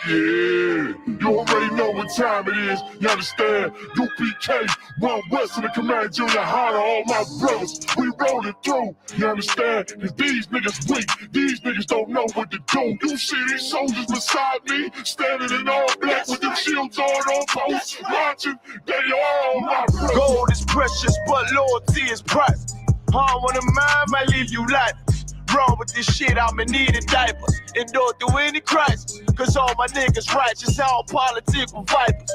Yeah, you already know what time it is, you understand? U.P.K, One West in the command, YAHANNA, all my brothers, we rolling through, you understand? Cause these niggas weak, these niggas don't know what to do. You see these soldiers beside me, standing in all black with them shields on post, marching, they all my brothers. Gold is precious, but loyalty is priceless. Harm on the mind might leave you lifeless. Wrong with this shit, I'ma need a diapers. Endure through any crisis, cause all my niggas righteous, all political vipers.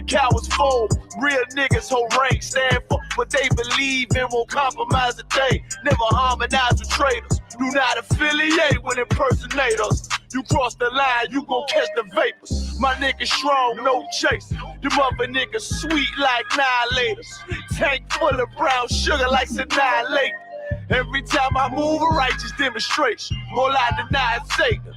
Cowards fold, real niggas hold rank, stand for what they believe and won't compromise a day. Never harmonize with traitors, do not affiliate with impersonators. You cross the line, you gon' catch the vapors. My niggas strong, no chase. Them other niggas sweet like annihilators. Tank full of brown sugar like annihilate. Every time I move, a righteous demonstration. All I deny is Satan.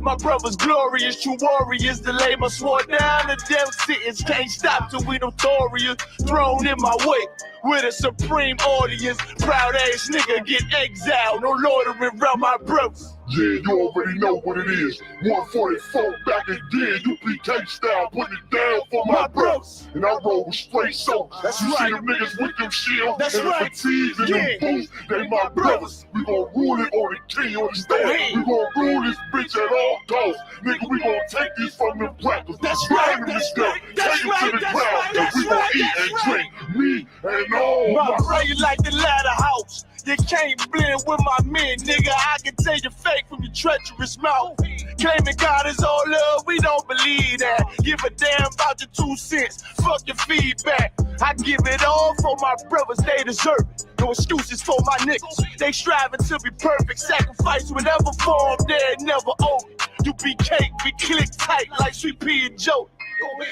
My brother's glorious, true warriors. The labor swore down the damn sentence. Can't stop till we notorious. Thrown in my way with a supreme audience. Proud ass nigga get exiled. No loitering around my brothers. Yeah, you already know what it is. 144 back again, U.P.K style, putting it down for my brothers. And I roll with straight soap. That's you right. See them niggas with them shields That's and right. the fatigues and them boots. They my brothers. We gon' rule it on the king, understand? We gon' rule this bitch at all costs. Nigga, we gon' take these from them crackers. That's right. That's right. That's right. That's right. That's right. That's right. Me and all my brother like the ladder house. You can't blend with my men, nigga. I can tell you fake from your treacherous mouth. Claiming God is all love, we don't believe that. Give a damn about your 2 cents, fuck your feedback. I give it all for my brothers, they deserve it. No excuses for my niggas, they striving to be perfect. Sacrifice whatever form, they never owe me. U.P.K, we click tight like Sweet Pea and Joe.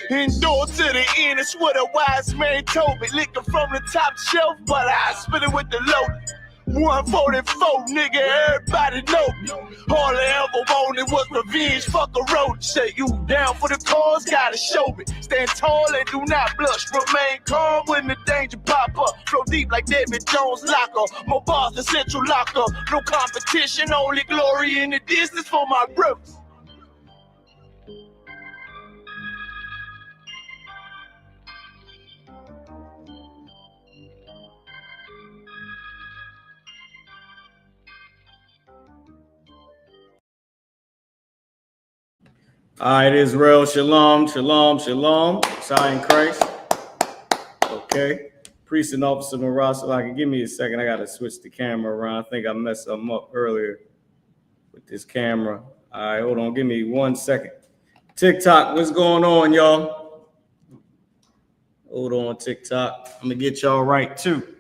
Endure to the end, it's what a wise man told me. Licking from the top shelf, but I spit it with the low. 144, nigga, everybody know me. All I ever wanted was revenge, fuck a road. Say you down for the cause, gotta show me. Stand tall and do not blush. Remain calm when the danger pop up. Flow deep like David Jones locker. More bars than Central Locker. No competition, only glory in the distance for my brothers. All right, Israel, shalom, shalom, shalom. Sorry in Christ. Okay. Priest and Officer Marasa, give me a second. I got to switch the camera around. I think I messed something up earlier with this camera. All right, hold on. Give me 1 second. TikTok, what's going on, y'all? Hold on, TikTok. I'm going to get y'all right, too.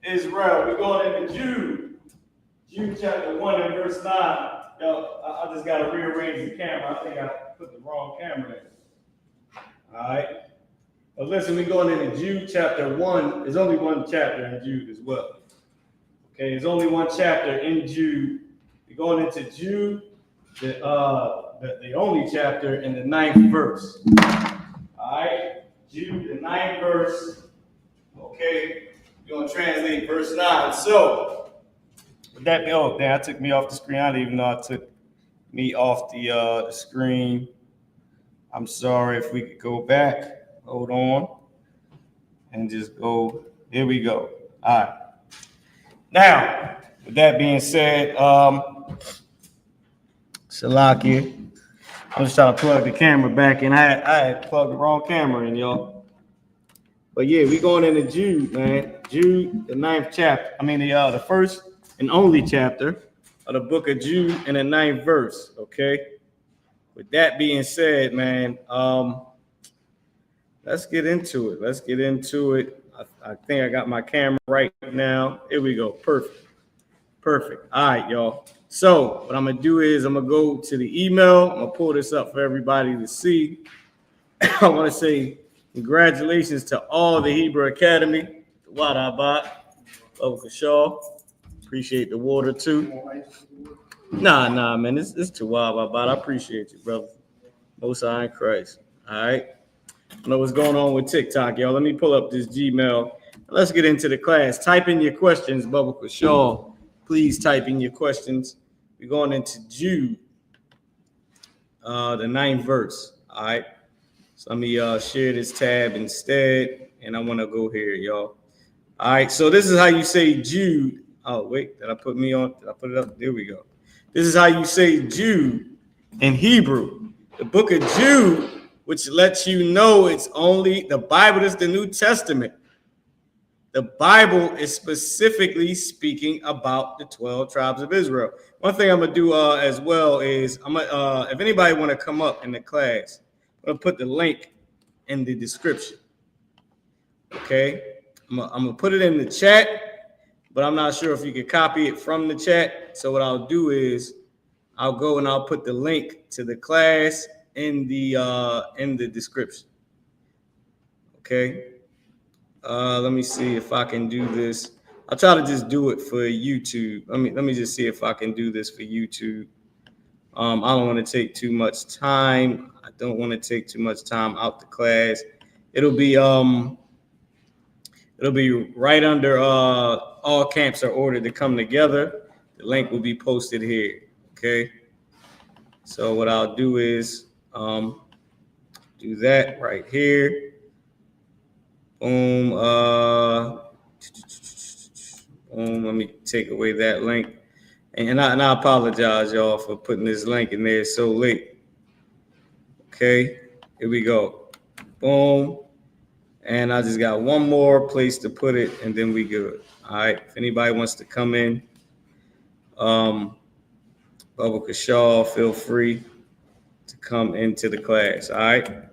Israel, we're going into Jude. Jude chapter 1 and verse 9. Yo, I just got to rearrange the camera. I think I put the wrong camera in. All right. But listen, we're going into Jude chapter 1. There's only one chapter in Jude as well. Okay, there's only one chapter in Jude. We're going into Jude, the only chapter in the 9th verse. All right. Jude, the 9th verse. Okay. We're going to translate verse 9. So, would that be, oh, damn, I took me off the screen. I didn't even know I took me off the screen. I'm sorry. If we could go back, hold on, and just go. Here we go. All right. Now, with that being said, Salaki, I'm just trying to plug the camera back in. I had plugged the wrong camera in, y'all. But yeah, we going into Jude, man. Jude, the 9th chapter. I mean, the first and only chapter of the book of Jude in the 9th verse. Okay. With that being said, man, let's get into it. Let's get into it. I think I got my camera right now. Here we go. Perfect. Perfect. All right, y'all. So what I'm going to do is I'm going to go to the email. I'm going to pull this up for everybody to see. I want to say congratulations to all the Hebrew Academy, the Wadabat, YAHUSHUA. Appreciate the water too. Nah, man. It's too wild, but I appreciate you, brother. Most High in Christ. All right. I know what's going on with TikTok, y'all. Let me pull up this Gmail. Let's get into the class. Type in your questions, YAHUSHUA. Please type in your questions. We're going into Jude, the 9th verse. All right. So let me share this tab instead, and I want to go here, y'all. All right. So this is how you say Jude. Oh wait, did I put me on? Did I put it up? There we go. This is how you say Jude in Hebrew. The book of Jude, which lets you know it's only the Bible is the New Testament. The Bible is specifically speaking about the 12 tribes of Israel. One thing I'm gonna do as well is I'm gonna if anybody want to come up in the class, I'm gonna put the link in the description. Okay, I'm gonna put it in the chat, but I'm not sure if you can copy it from the chat. So what I'll do is I'll go and I'll put the link to the class in the description. Okay. Let me see if I can do this. I'll try to just do it for YouTube. Let me just see if I can do this for YouTube. I don't want to take too much time. I don't want to take too much time out the class. It'll be right under all camps are ordered to come together. The link will be posted here. Okay. So what I'll do is do that right here. Boom. Boom. Let me take away that link. And I apologize, y'all, for putting this link in there so late. Okay. Here we go. Boom. And I just got one more place to put it, and then we good. All right. If anybody wants to come in, Bubba Kashaw, feel free to come into the class. All right.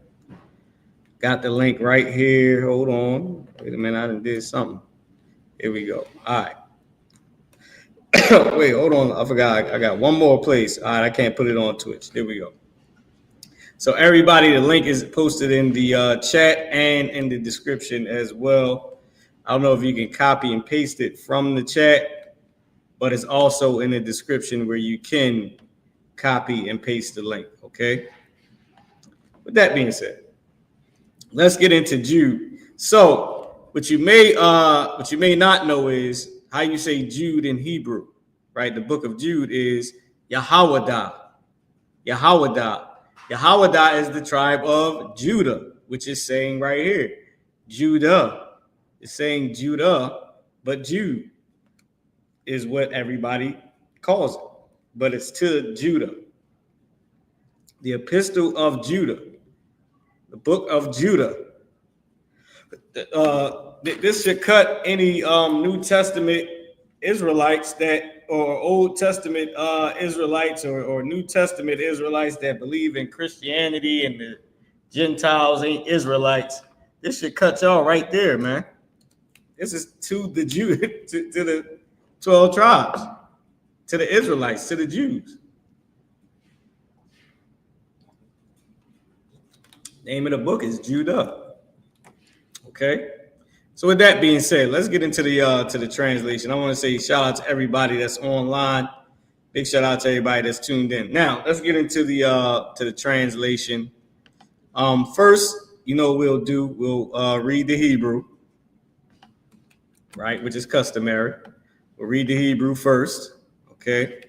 Got the link right here. Hold on. Wait a minute. I done did something. Here we go. All right. Wait, hold on. I forgot. I got one more place. All right. I can't put it on Twitch. There we go. So everybody, the link is posted in the chat and in the description as well. I don't know if you can copy and paste it from the chat, but it's also in the description where you can copy and paste the link. Okay. With that being said, let's get into Jude. So what you may not know is how you say Jude in Hebrew, right? The book of Jude is YAHAWAH. YAHAWAH. YAHAWAH is the tribe of Judah, which is saying right here, Judah. It's saying Judah, but Jude is what everybody calls it. But it's to Judah. The epistle of Judah. The book of Judah. This should cut any New Testament Israelites that, or Old Testament Israelites, or New Testament Israelites that believe in Christianity and the Gentiles ain't Israelites. This should cut y'all right there, man. This is to the Jew, to the 12 tribes, to the Israelites, to the Jews. Name of the book is Judah. Okay. So with that being said, let's get into the translation. I want to say shout out to everybody that's online. Big shout out to everybody that's tuned in. Now let's get into the translation. First, you know what we'll read the Hebrew, right, which is customary. We'll read the Hebrew first. Okay.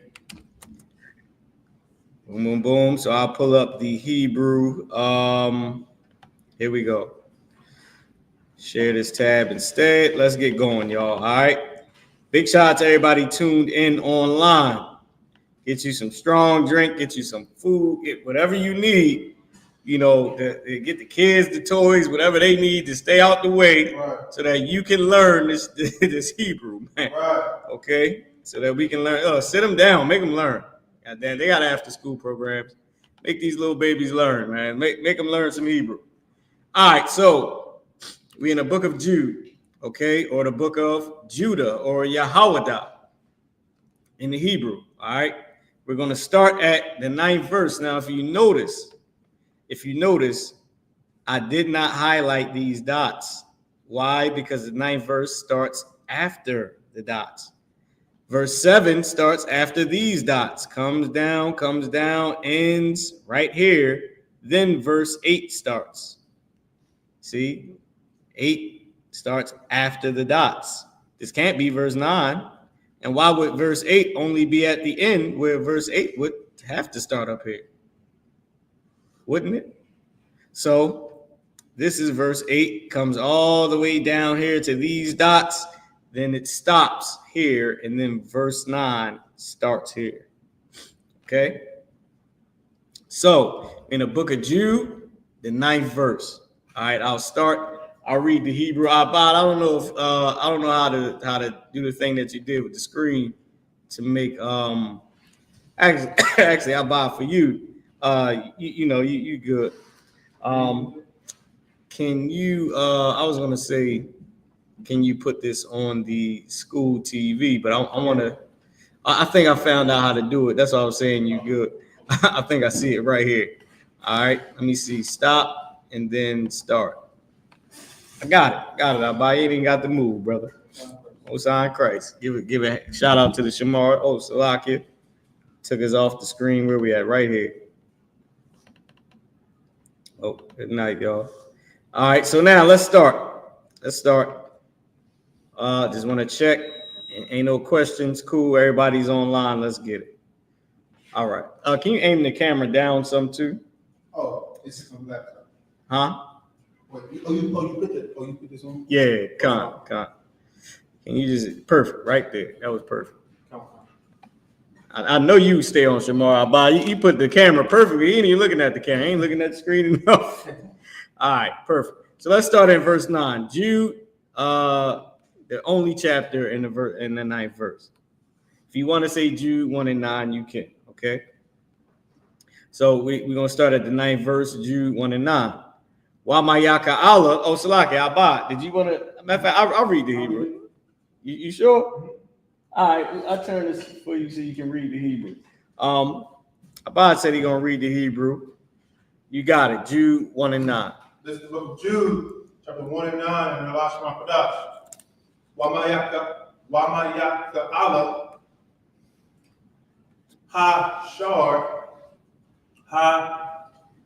Boom, boom, boom. So I'll pull up the Hebrew. Here we go. Share this tab instead. Let's get going, y'all. All right. Big shout out to everybody tuned in online. Get you some strong drink, get you some food, get whatever you need. You know, get the kids the toys, whatever they need to stay out the way, right, so that you can learn this Hebrew, man. Right. Okay. So that we can learn. Sit them down, make them learn. Goddamn, they got after school programs. Make these little babies learn, man. Make them learn some Hebrew. All right, so we in the book of Jude, okay, or the book of Judah, or YAHAWAH in the Hebrew. All right, we're going to start at the 9th verse. Now, if you notice, I did not highlight these dots. Why? Because the 9th verse starts after the dots. Verse 7 starts after these dots, comes down, ends right here. Then verse 8 starts. See, 8 starts after the dots. This can't be verse 9. And why would verse 8 only be at the end where verse 8 would have to start up here? Wouldn't it? So this is verse 8, comes all the way down here to these dots, then it stops here, and then verse 9 starts here. Okay? So in the book of Jude, the 9th verse. All right, I'll read the Hebrew. I don't know if I don't know how to do the thing that you did with the screen to make actually I'll buy it for you. You good. Can you I was gonna say, can you put this on the school TV? But I think I found out how to do it. That's all I was saying. You good. I think I see it right here. All right, let me see. Stop and then start. I got it. I buy it. Ain't got to move, brother. Most High in Christ. Give a shout out to the Shamar. Oh, Salakia took us off the screen. Where we at? Right here. Oh, good night, y'all. All right, so now let's start. Just want to check. Ain't no questions. Cool. Everybody's online. Let's get it. All right. Can you aim the camera down some too? Oh, it's from laptop. Huh? Wait, you put this on? Yeah, con. Can you just perfect right there? That was perfect. I know you stay on Shamar. You put the camera perfectly. You ain't even looking at the camera. You ain't looking at the screen enough. All right, perfect. So let's start in verse 9. Jude, the only chapter in the 9th verse. If you want to say Jude 1 and 9, you can. Okay. So we're gonna start at the 9th verse, Jude 1 and 9. YAHAWAH. Oh, Salaki, Abba. Did you want to? Matter of fact, I'll read the Hebrew. You sure? All right, I'll turn this for you so you can read the Hebrew. Abba said he's gonna read the Hebrew. You got it. Jude 1 and 9. This is the book of Jude, chapter 1 and 9, and the last one for that. YAHAWAH, Ha-Shar, Ha-God,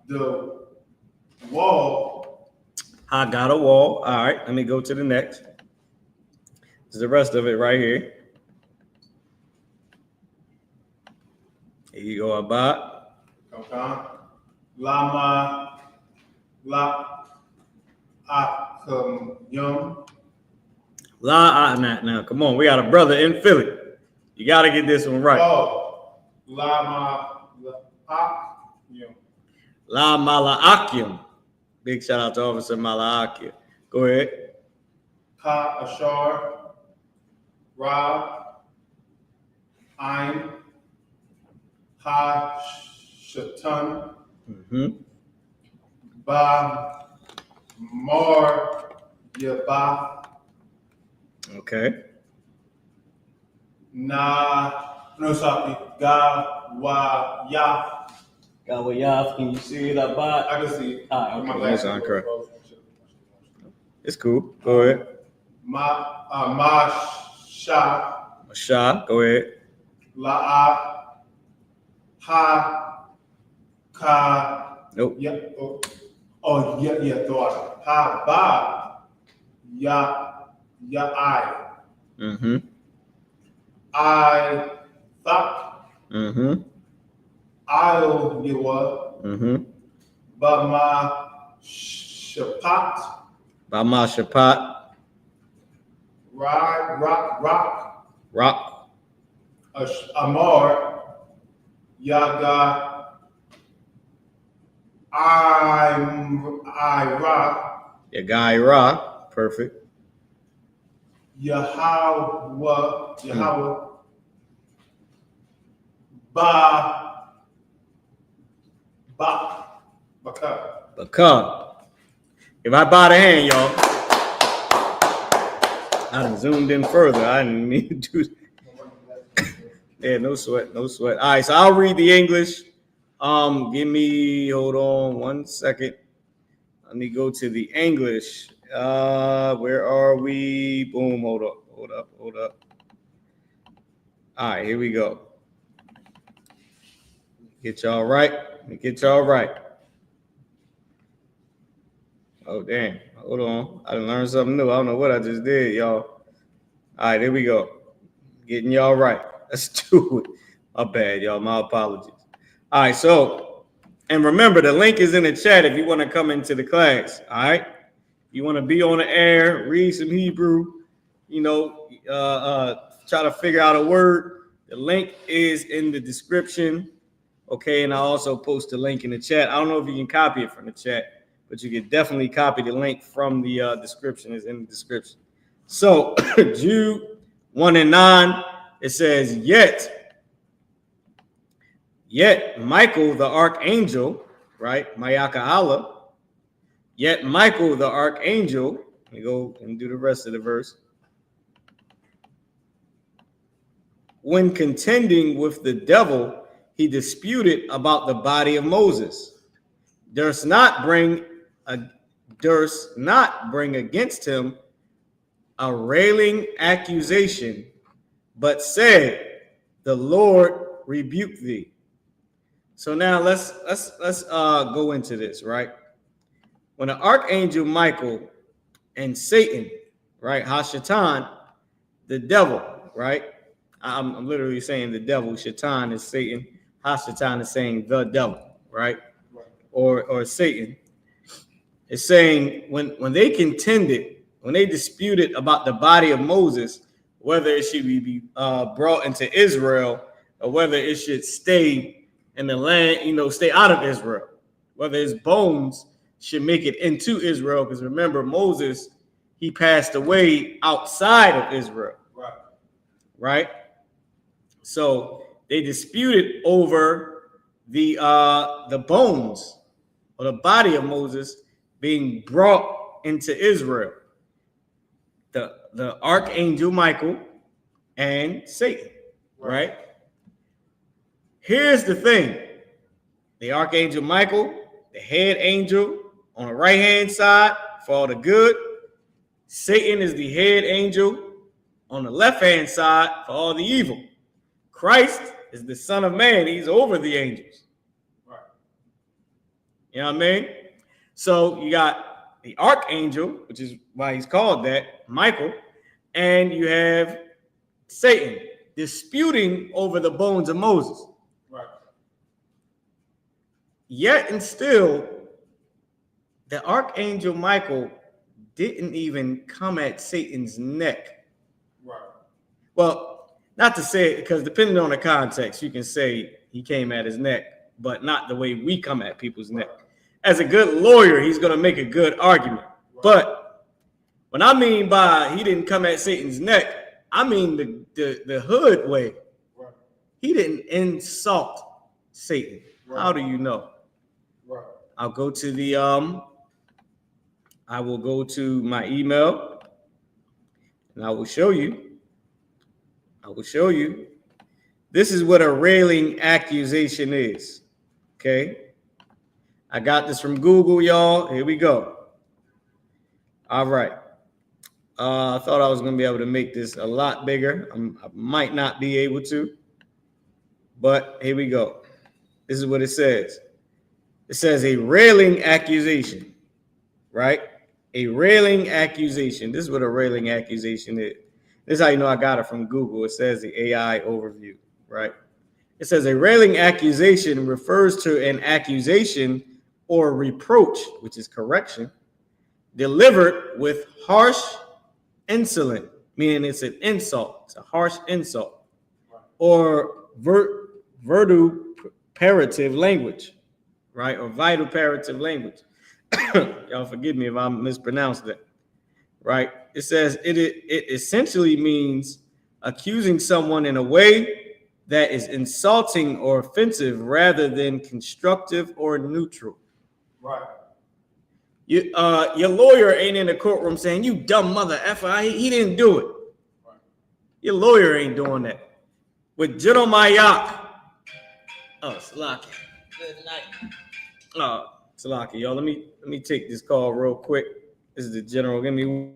the wall. I got a wall. All right, let me go to the next. This is the rest of it right here. Here you go, Abba. Okay. Lama, Yum. Now, come on. We got a brother in Philly. You got to get this one right. Oh, Lama, Yum. La Malaakim. Big shout out to Officer Malaakim. Go ahead. Ka-Ashar, Ra, Ain, Ha-Shatan, Ba, Mar, Yaba, Okay. Ga-Wa-Ya. YAHUAH. Can you see it, Abba? I can see it. Ah, okay. My That's glasses. correct. It's cool. Go ahead. Ma-Sha, Masha. Go ahead. La, Ha, Ka, Nope. Ya, daughter. Ha, Ba, Ya, I. I-S-U.P.K. I-O-U-A. Ba-ma-shapat. Shapat. Rock. Amar. Yaga. Yagaira. Perfect. Yahawah. Baka. If I buy the hand, y'all, I done zoomed in further. I didn't mean to do that. Yeah, no sweat. All right, so I'll read the English. Hold on 1 second. Let me go to the English. Where are we? Boom, hold up. All right, here we go. Get y'all right. Oh, damn. Hold on. I done learned something new. I don't know what I just did, y'all. All right, there we go. Getting y'all right. Let's do it. My bad, y'all. My apologies. All right, so, and remember, the link is in the chat if you want to come into the class. All right. If you want to be on the air, read some Hebrew, you know, try to figure out a word. The link is in the description. Okay, and I also post the link in the chat. I don't know if you can copy it from the chat, but you can definitely copy the link from the description. It's in the description. So Jude 1 and 9, it says, yet Michael the archangel, right? YAHAWAH, yet Michael the archangel, let me go and do the rest of the verse. When contending with the devil, he disputed about the body of Moses. Durst not bring against him a railing accusation, but said, the Lord rebuke thee. So now let's go into this, right? When the archangel Michael and Satan, right, Hashatan, the devil, right? I'm literally saying the devil. Shaitan is Satan. Hashatan is saying the devil, right? Or Satan. It's saying when they contended, when they disputed about the body of Moses, whether it should be brought into Israel or whether it should stay in the land, you know, stay out of Israel, whether his bones should make it into Israel. Because remember, Moses, he passed away outside of Israel, right? So they disputed over the bones or the body of Moses being brought into Israel. The archangel Michael and Satan, right? Here's the thing. The archangel Michael, the head angel on the right-hand side for all the good. Satan is the head angel on the left-hand side for all the evil. Christ is the Son of Man. He's over the angels. Right. You know what I mean? So you got the archangel, which is why he's called that, Michael, and you have Satan disputing over the bones of Moses. Right. Yet and still, the archangel Michael didn't even come at Satan's neck. Right. Well, not to say it, because depending on the context, you can say he came at his neck, but not the way we come at people's neck. As a good lawyer, he's going to make a good argument. Right. But when I mean by he didn't come at Satan's neck, I mean the hood way. Right. He didn't insult Satan. Right. How do you know? Right. I'll go to the I will go to my email and I will show you. This is what a railing accusation is. Okay. I got this from Google, y'all. Here we go. All right. I thought I was going to be able to make this a lot bigger. I might not be able to, but here we go. This is what it says. It says a railing accusation, right? A railing accusation. This is what a railing accusation is. This is how you know I got it from Google. It says the AI overview, right? It says a railing accusation refers to an accusation or reproach, which is correction, delivered with harsh, insolent, meaning it's an insult. It's a harsh insult, or vituperative language, right? Or vituperative language. Y'all forgive me if I mispronounced that, right? It says it essentially means accusing someone in a way that is insulting or offensive rather than constructive or neutral. Right. Your lawyer ain't in the courtroom saying, you dumb mother effer, he didn't do it. Right. Your lawyer ain't doing that. With Jeremiah. Oh, Salaki. Good night. Oh, Salaki, y'all. Let me take this call real quick. This is the general. Give me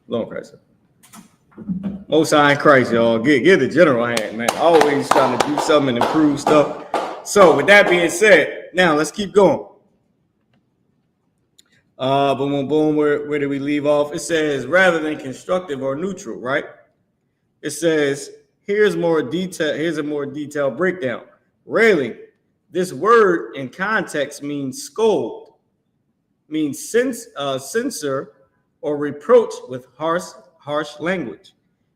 Lord Christ. Most High in Christ, y'all. Give the general a hand, man. Always trying to do something and improve stuff. So with that being said, now let's keep going. Boom, boom, boom. Where did we leave off? It says rather than constructive or neutral, right? It says here's a more detailed breakdown. Railing, this word in context means scold, means censor or reproach with harsh language.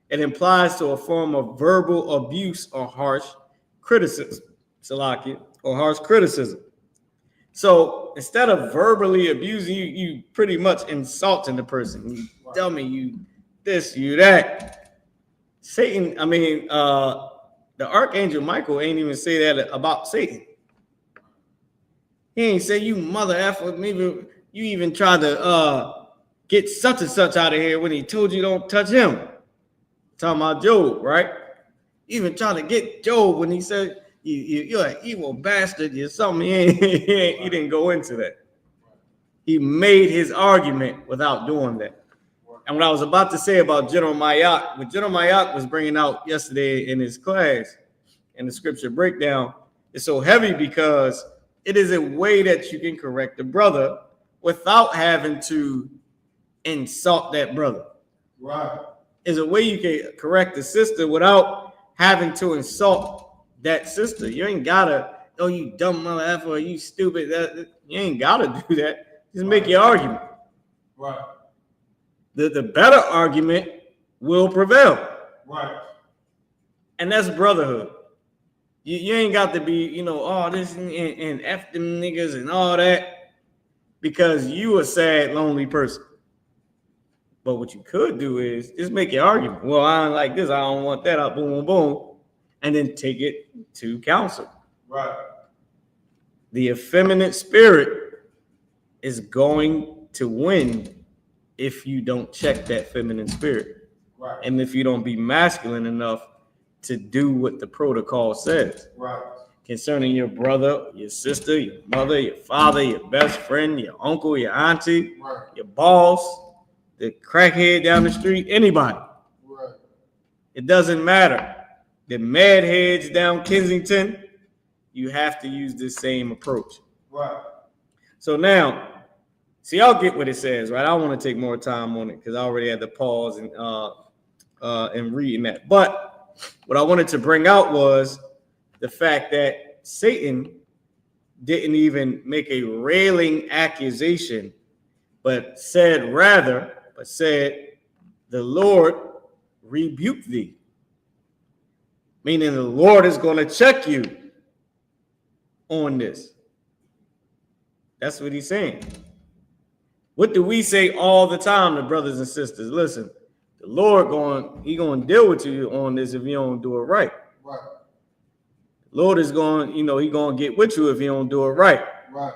It implies to a form of verbal abuse or harsh criticism. Or harsh criticism. So instead of verbally abusing you, you pretty much insulting the person. You dummy, you this, you that. Satan, the Archangel Michael ain't even say that about Satan. He ain't say you mother effer. Maybe you even tried to get such and such out of here when he told you don't touch him. Talking about Job, right? Even trying to get Job when he said you're an evil bastard, you're something. He didn't go into that. He made his argument without doing that. And what I was about to say about General Mayach, what General Mayach was bringing out yesterday in his class, in the scripture breakdown, is so heavy because it is a way that you can correct the brother without having to insult that brother. Right. Is a way you can correct the sister without having to insult that sister. You ain't gotta, oh, you dumb mother effer, or you stupid. You ain't gotta do that. Just make your argument. Right. The better argument will prevail. Right. And that's brotherhood. You ain't got to be, all this and F them niggas and all that because you a sad, lonely person. But what you could do is just make your argument. Well, I don't like this. I don't want that. Boom, boom, boom. And then take it to counsel. Right. The effeminate spirit is going to win if you don't check that feminine spirit. Right. And if you don't be masculine enough to do what the protocol says. Right. Concerning your brother, your sister, your mother, your father, your best friend, your uncle, your auntie, right. Your boss, the crackhead down the street, anybody. Right. It doesn't matter. The mad heads down Kensington, you have to use this same approach. Right. So now, see, I'll get what it says, right? I don't want to take more time on it because I already had to pause and reading that. But what I wanted to bring out was the fact that Satan didn't even make a railing accusation, but said, the Lord rebuke thee. Meaning the Lord is going to check you on this. That's what he's saying. What do we say all the time to brothers and sisters? Listen, the Lord going to deal with you on this if you don't do it right. Right. The Lord is going, he going to get with you if you don't do it right. Right.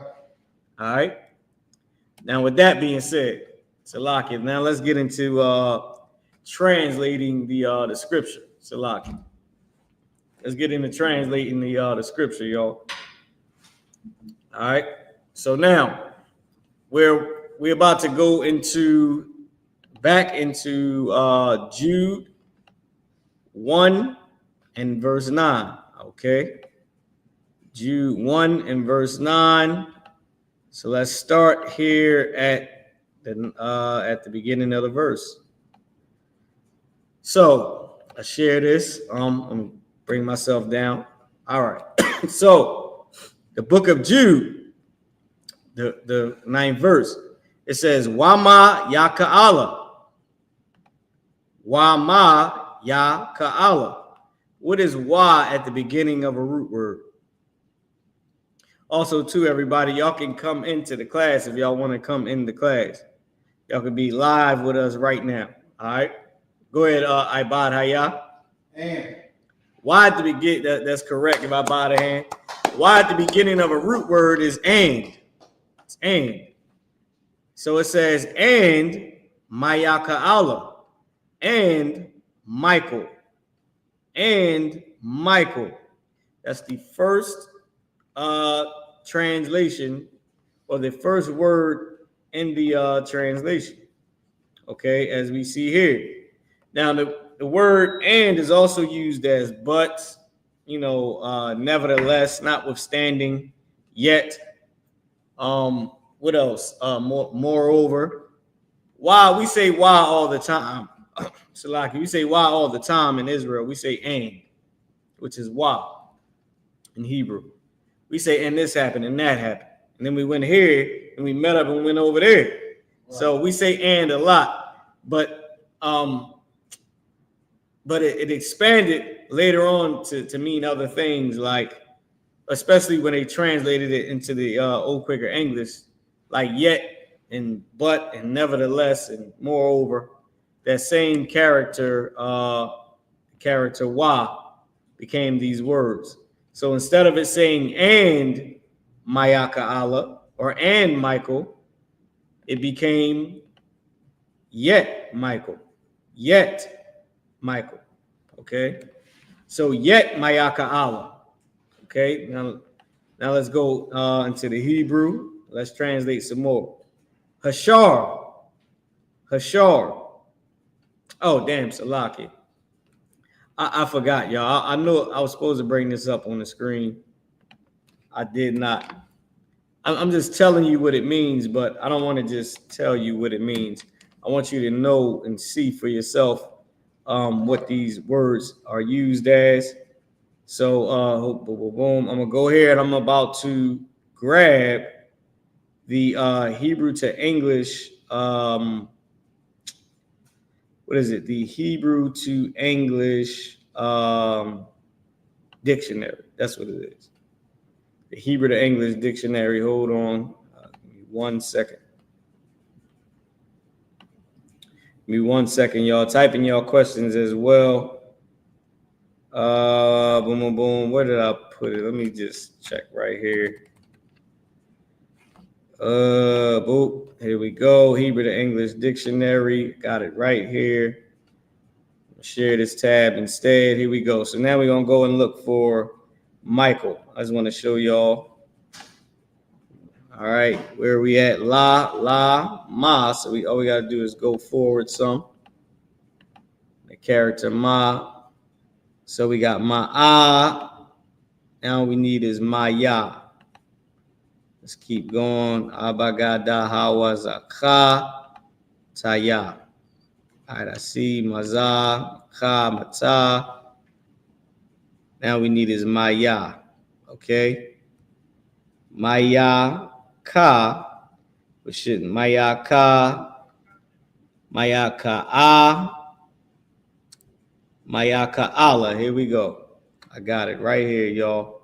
All right. Now, with that being said, Salaki, now let's get into translating the scripture. Salaki. Let's get into translating the scripture, y'all. All right. So now we're about to go back into Jude 1 and verse 9. Okay. Jude 1 and verse 9. So let's start here at the beginning of the verse. So I share this. I'm bring myself down. All right. So the book of Jude, the 9th verse, it says, Wama YAHAWAH. Wama YAHAWAH. What is wa at the beginning of a root word? Also, too, everybody, y'all can come into the class if y'all want to come in the class. Y'all can be live with us right now. All right. Go ahead, Ibad Hayah. And Why at the beginning, that's correct if I buy the hand. Why at the beginning of a root word is and. It's and. So it says, and YAHAWAH, and Michael. And Michael. That's the first translation or the first word in the translation. Okay, as we see here. Now, the word and is also used as but, nevertheless, notwithstanding, yet. What else? Moreover. Why we say why all the time. Salaki, we say why all the time in Israel. We say and, which is why in Hebrew. We say and this happened and that happened. And then we went here and we met up and went over there. Right. So we say and a lot, but it expanded later on to mean other things, like especially when they translated it into the old Quaker English, like yet and but and nevertheless and moreover. That same character wa became these words. So instead of it saying and YAHAWAH or and Michael, it became yet Michael. Yet Michael. Okay. So yet YAHAWAH. Okay. Now let's go into the Hebrew. Let's translate some more. Hashar. Oh, damn, Salaki. I forgot, y'all. I know I was supposed to bring this up on the screen. I did not. I'm just telling you what it means, but I don't want to just tell you what it means. I want you to know and see for yourself what these words are used as. So, boom. I'm going to go here and I'm about to grab the Hebrew to English. What is it? The Hebrew to English dictionary. That's what it is. The Hebrew to English dictionary. Hold on. Give me 1 second. Give me 1 second, y'all. Type in y'all questions as well. Boom. Where did I put it? Let me just check right here. Boop. Here we go. Hebrew to English dictionary. Got it right here. Share this tab instead. Here we go. So now we're gonna go and look for Michael. I just want to show y'all. All right, where are we at? Ma. So all we gotta do is go forward some. The character ma. So we got ma'ah. Now we need is maya. Let's keep going. Abagada hawazaka taya. All right, I see maza, ka, mata. Now we need is maya. Okay. Maya ka. We should maya ka. Maya ka Maya ka Allah. Here we go. I got it right here, y'all.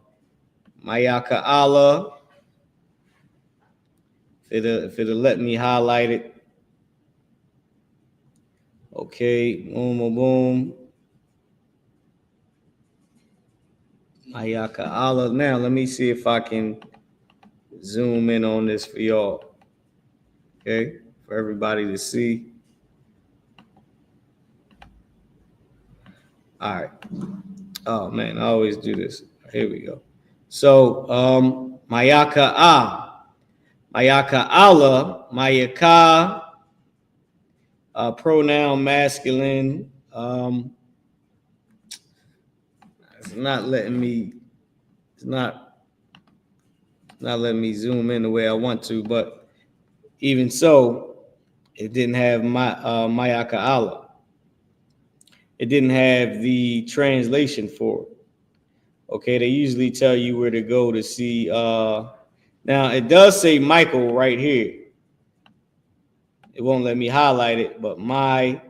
Maya ka Allah. If it'll let me highlight it. Okay, boom. Mayaka Allah. Now let me see if I can zoom in on this for y'all. Okay, for everybody to see. All right. Oh man, I always do this. Here we go. So Mayaka Allah, Mayaka, pronoun masculine. It's not letting me zoom in the way I want to, but even so, it didn't have Mayaka Allah. It didn't have the translation for it. Okay, they usually tell you where to go to see. Now it does say Michael right here. It won't let me highlight it, but my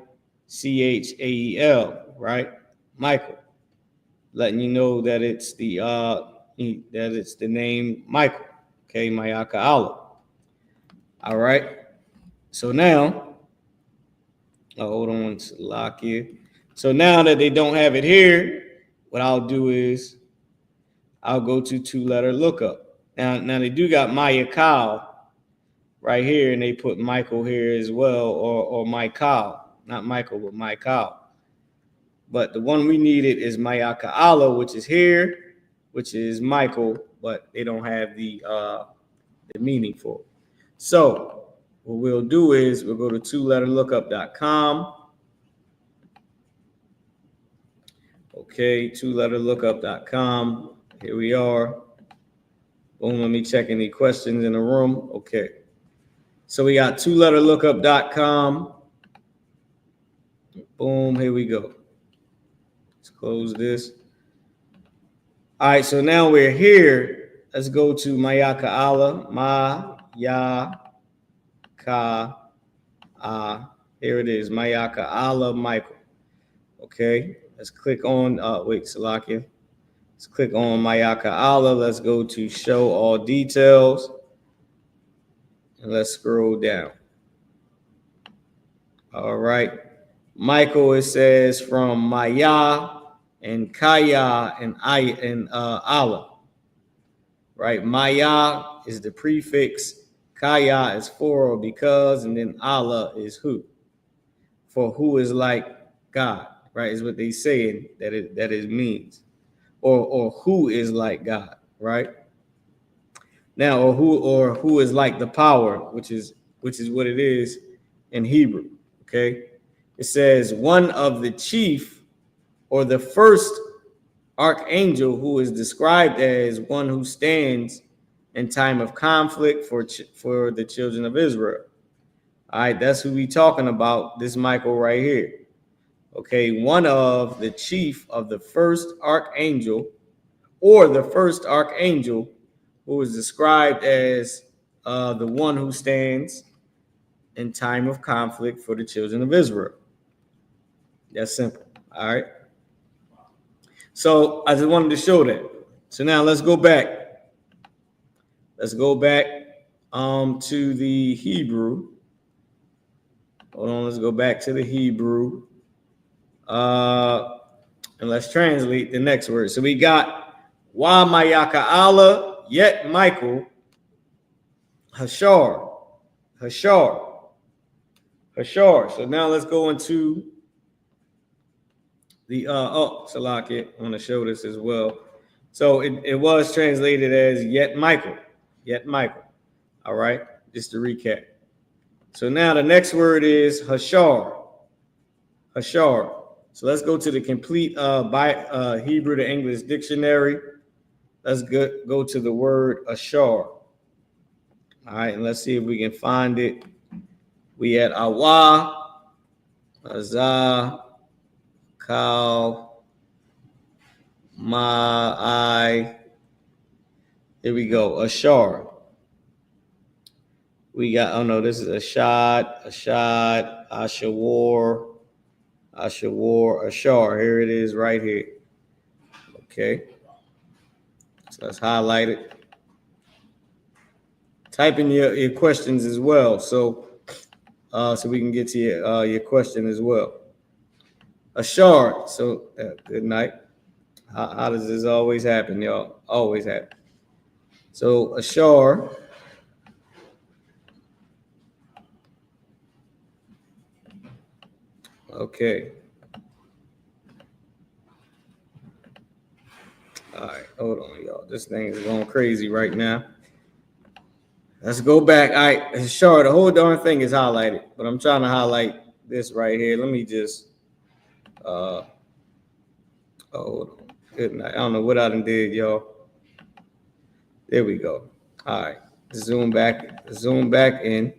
CHAEL, right? Michael, letting you know that it's the name Michael. Okay, Mayaka Allah. All right. So now, hold on to lock here. So now that they don't have it here, what I'll do is I'll go to 2-letter lookup. Now they do got Mayakal right here, and they put Michael here as well, or Michael, not Michael, but Michael. But the one we needed is Mayaka Allah, which is here, which is Michael, but they don't have the meaning for it. So what we'll do is we'll go to twoletterlookup.com. Okay, twoletterlookup.com. Here we are. Boom, let me check any questions in the room. Okay. So we got twoletterlookup.com. Boom, here we go. Let's close this. All right, so now we're here. Let's go to YAHAWAH, here it is, YAHAWAH Michael. Okay, let's click on, Salakia. Let's click on YAHAWAH. Let's go to show all details. And let's scroll down. All right. Michael, it says from Maya and Kaya and Allah. Right? Maya is the prefix. Kaya is for or because, and then Allah is who. For who is like God, right? Is what they say that it means. Or who is like God, right? Now, or who is like the power, which is what it is in Hebrew. Okay. It says one of the chief or the first archangel, who is described as one who stands in time of conflict for the children of Israel. All right, that's who we talking about, this Michael right here. Okay, one of the chief of the first archangel, or the first archangel, who is described as the one who stands in time of conflict for the children of Israel. That's simple. All right. So I just wanted to show that. So now let's go back. Let's go back to the Hebrew. Hold on, let's go back to the Hebrew. And let's translate the next word. So we got Wa Mayaka yet Michael Hashar. So now let's go into the Salaki. I want to show this as well. So it was translated as yet Michael. All right, just to recap. So now the next word is Hashar. So let's go to the complete Hebrew to English dictionary. Let's go to the word Ashar. All right, and let's see if we can find it. We had Awa, Azah, Kal, Ma'ai. Here we go, Ashar. We got, oh no, this is Ashad, Ashawar, Ashar. Here it is right here. Okay. So let's highlight it. Type in your questions as well, so we can get to your question as well. Ashar. So good night. How does this always happen, y'all? Always happen. So Ashar. Okay. All right, hold on, y'all. This thing is going crazy right now. Let's go back. All right, sure, the whole darn thing is highlighted, but I'm trying to highlight this right here. Let me just, hold on. Good night. I don't know what I done did, y'all. There we go. All right, zoom back in.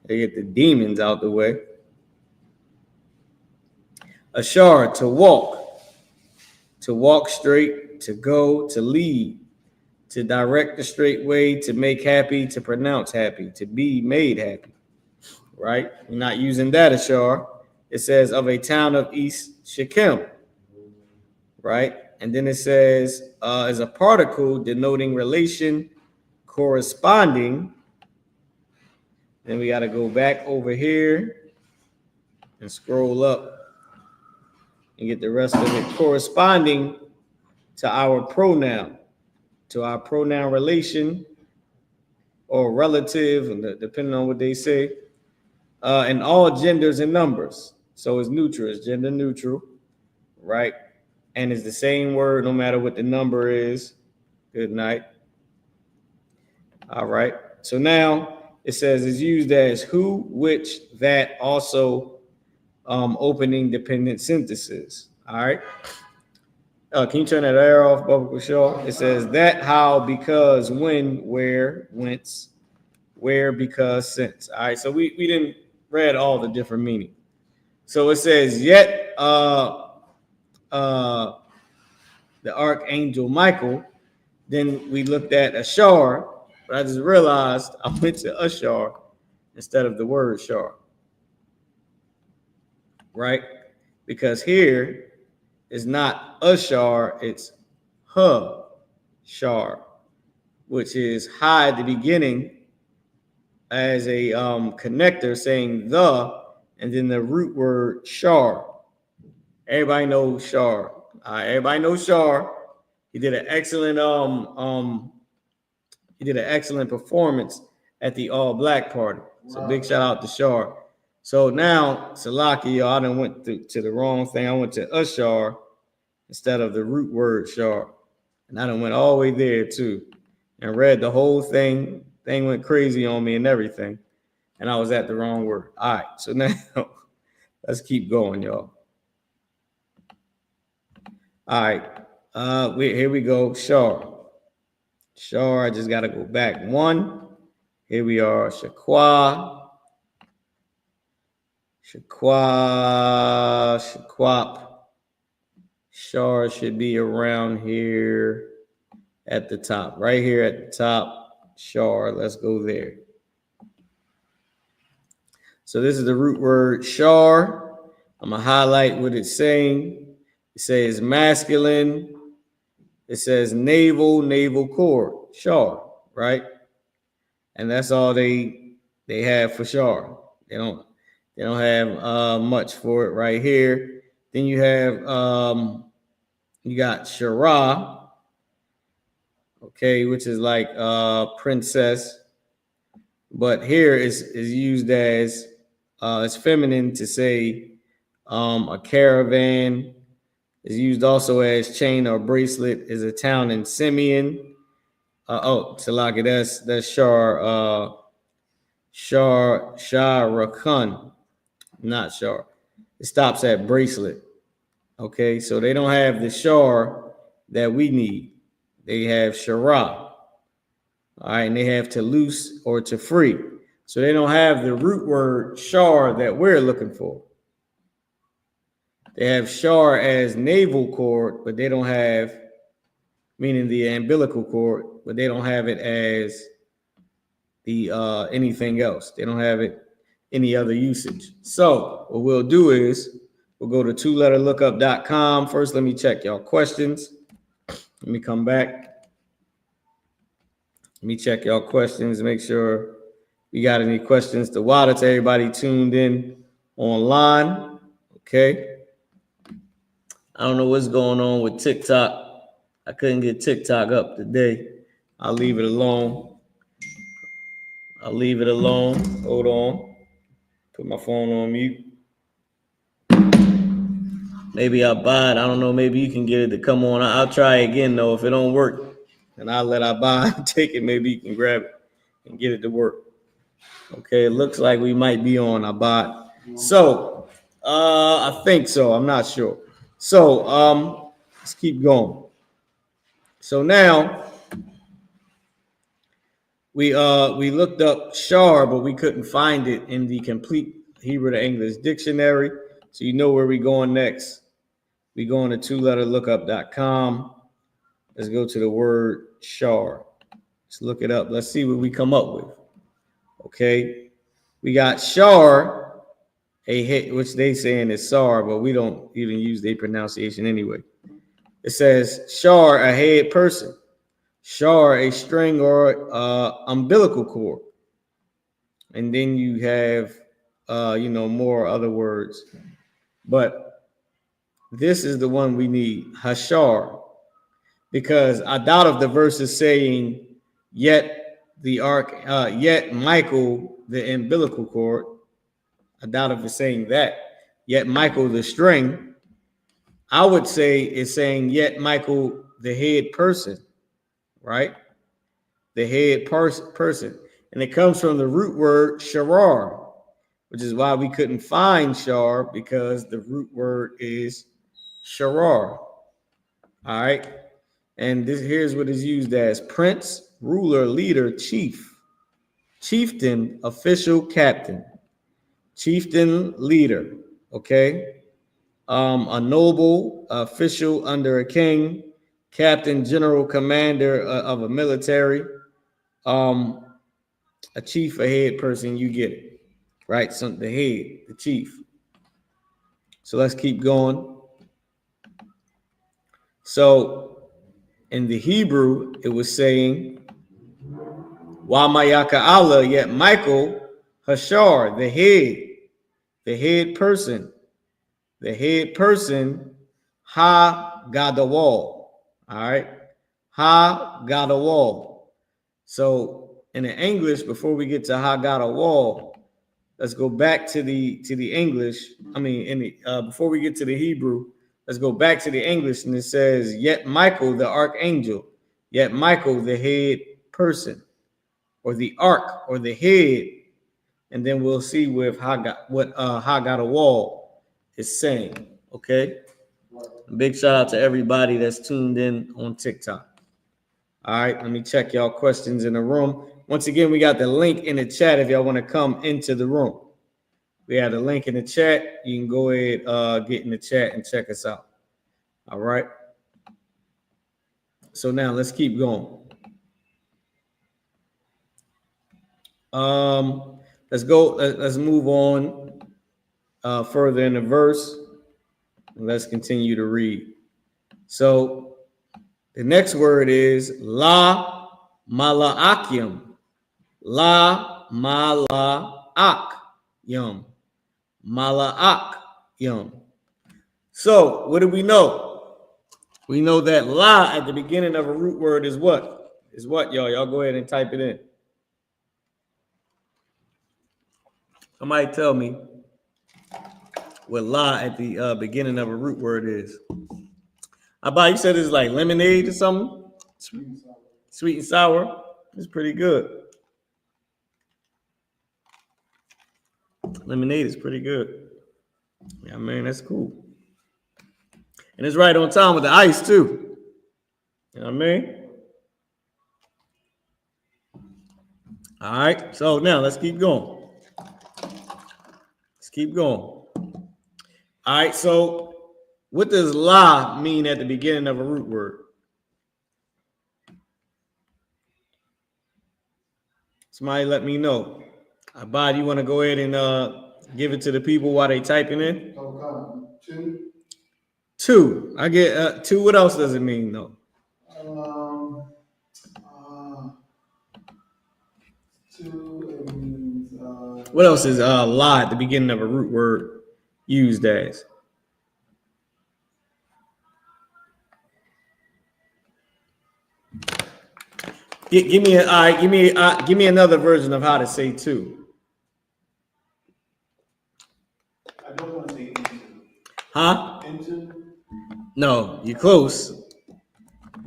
They get the demons out the way. Ashar, to walk straight, to go, to lead, to direct the straight way, to make happy, to pronounce happy, to be made happy, right? We're not using that Ashar. It says of a town of East-Shechem, right? And then it says as a particle denoting relation, corresponding. Then we got to go back over here and scroll up and get the rest of it, corresponding to our pronoun relation or relative, depending on what they say, and all genders and numbers. So it's neutral, it's gender neutral, right? And it's the same word no matter what the number is. Good night. All right. So now it says it's used as who, which, that, also, opening dependent sentences. All right. Can you turn that air off, Bubba Shaw? It says that, how, because, when, where, whence, where, because, since. All right. So we didn't read all the different meanings. So it says yet the Archangel Michael. Then we looked at Ashar, but I just realized I went to Ashar instead of the word Shar. Right? Because here is not Ashar, it's Shar, which is high at the beginning as a connector saying the, and then the root word Shar. Everybody knows Shar. Everybody knows Shar. He did an excellent performance at the All Black Party. So big shout out to Shar. So now, Salaki, I done went to the wrong thing. I went to Ashar instead of the root word Shar. And I done went all the way there too. And read the whole thing. Thing went crazy on me and everything. And I was at the wrong word. All right, so now let's keep going, y'all. All right, here we go. Shar, I just got to go back one. Here we are. Shaqua, Shar should be around here at the top, right here at the top. Shar, let's go there. So this is the root word Shar. I'm gonna highlight what it's saying. It says masculine. It says navel cord, Shar, right? And that's all they have for Shar. They don't have much for it right here. Then you have you got Shara, okay, which is like princess, but here is used as it's feminine to say a caravan. Is used also as chain or bracelet. Is a town in Simeon. Salaki, that's Sharakan, not Shar. It stops at bracelet. Okay, so they don't have the Shar that we need. They have Shara. All right, and they have to loose or to free. So they don't have the root word Shar that we're looking for. They have Shar as navel cord, but they don't have, meaning the umbilical cord, but they don't have it as the anything else. They don't have it any other usage. So what we'll do is we'll go to twoletterlookup.com. First, let me check y'all questions. Let me come back. Let me check y'all questions, make sure we got any questions. To water to everybody tuned in online. Okay. I don't know what's going on with TikTok. I couldn't get TikTok up today. I'll leave it alone. Hold on. Put my phone on mute. Maybe I'll buy it. I don't know. Maybe you can get it to come on. I'll try again, though. If it don't work, then I'll let Abad take it. Maybe you can grab it and get it to work. Okay, it looks like we might be on Abad. So, I think so. I'm not sure. So, let's keep going. So now we looked up Shar, but we couldn't find it in the complete Hebrew to English dictionary. So you know where we're going next. We're going to twoletterlookup.com. Let's go to the word Shar. Let's look it up. Let's see what we come up with. Okay, we got Shar, which they saying is Sar, but we don't even use their pronunciation anyway. It says Shar, a head person. Shar, a string or umbilical cord. And then you have, more other words. But this is the one we need, Hashar. Because I doubt if the verse is saying, yet Michael, the umbilical cord. I doubt if it's saying that. Yet Michael, the string. I would say it's saying, yet Michael, the head person. Right? The head person. And it comes from the root word sharar, which is why we couldn't find shar, because the root word is sharar. All right. And this here's what is used as: prince, ruler, leader, chief, chieftain, official, captain, chieftain, leader. Okay. A noble, official under a king, captain, general, commander of a military, a chief, a head person. You get it, right? So the head, the chief. So let's keep going. So in the Hebrew, it was saying, YAHAWAH, yet Michael, Hashar, the head person, Ha Gadawal. All right, Ha Gadawal. So in the English, before we get to Ha Gadawal, let's go back to the English. I mean, before we get to the Hebrew, let's go back to the English, and it says, yet Michael, the archangel, yet Michael, the head person, or the ark, or the head, and then we'll see what Hagadawal is saying. Okay. Big shout out to everybody that's tuned in on TikTok. All right, let me check y'all questions in the room. Once again, we got the link in the chat if y'all want to come into the room. We have the link in the chat. You can go ahead, get in the chat and check us out. All right. So now let's keep going. Let's go. Let's move on further in the verse. And let's continue to read. So the next word is la malaakyum. La malaakyum. Malaakyum. So what do we know? We know that la at the beginning of a root word is what? Is what, y'all? Y'all go ahead and type it in. Somebody tell me what la at the beginning of a root word is. You said it's like lemonade or something? Sweet and sour. It's pretty good. Lemonade is pretty good. Yeah, man, that's cool. And it's right on time with the ice, too. You know what I mean? All right, so now let's keep going. Let's keep going. All right, so what does la mean at the beginning of a root word? Somebody let me know. Abad, you want to go ahead and give it to the people while they typing in? Two. Two. I get two. What else does it mean, though? Two, it means, what else is la at the beginning of a root word used as? Give me another version of how to say two. I don't want to say into. Huh? Into? No, you're close.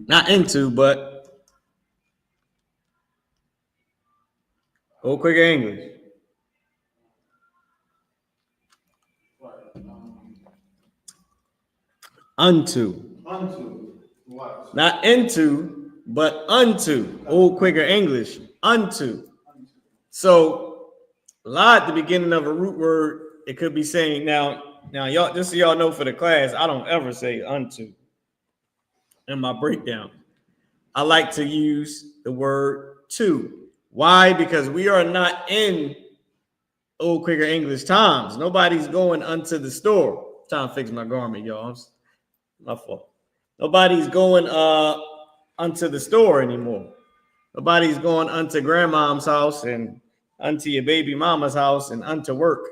Not into, but go quicker English. Unto. Unto. What? Not into, but unto. Old quicker English. Unto. So, la at the beginning of a root word, it could be saying now y'all, just so y'all know for the class, I don't ever say unto in my breakdown. I like to use the word to. Why? Because we are not in old quicker English times. Nobody's going unto the store. I'm trying to fix my garment, y'all. My fault. Nobody's going unto the store anymore. Nobody's going unto grandmom's house and unto your baby mama's house and unto work.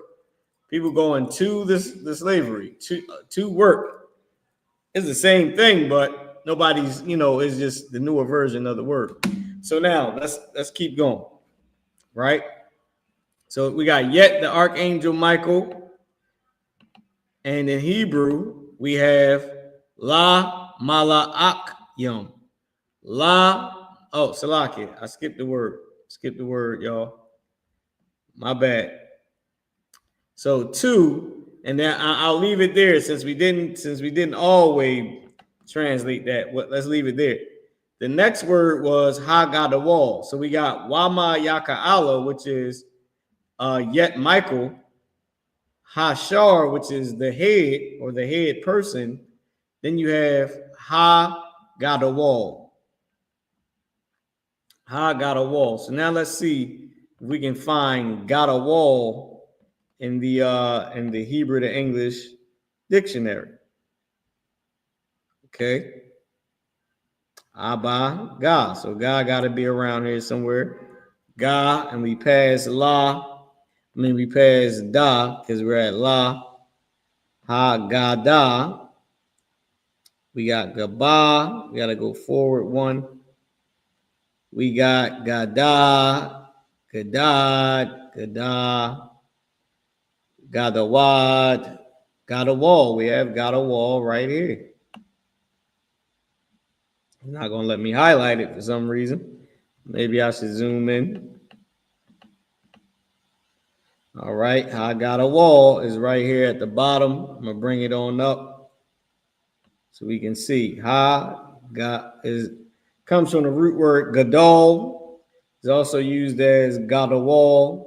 People going to the slavery, to work. It's the same thing, but nobody's, it's just the newer version of the word. So now let's keep going, right? So we got yet the archangel Michael, and in Hebrew we have la malaakyum. Salaki, I skipped the word. Skip the word, y'all. My bad. So 2, and then I'll leave it there since we didn't always translate that. Let's leave it there. The next word was YAHAWAH. So we got YAHAWAH, which is yet Michael. Hashar, which is the head or the head person. Then you have YAHAWAH. YAHAWAH. So now let's see if we can find YAHAWAH in the Hebrew to English dictionary. Okay. Abba, God. So God got to be around here somewhere. God, and we pass La. We pass Da because we're at La. Ha-Gada. We got Gaba. We got to go forward 1. We got Gada, Gadad, Gadah, Gadawad, Gadawah. We have Gadawah right here. It's not going to let me highlight it for some reason. Maybe I should zoom in. All right, YAHAWAH is right here at the bottom. I'm going to bring it on up so we can see. Comes from the root word gadol. It's also used as Gadawal.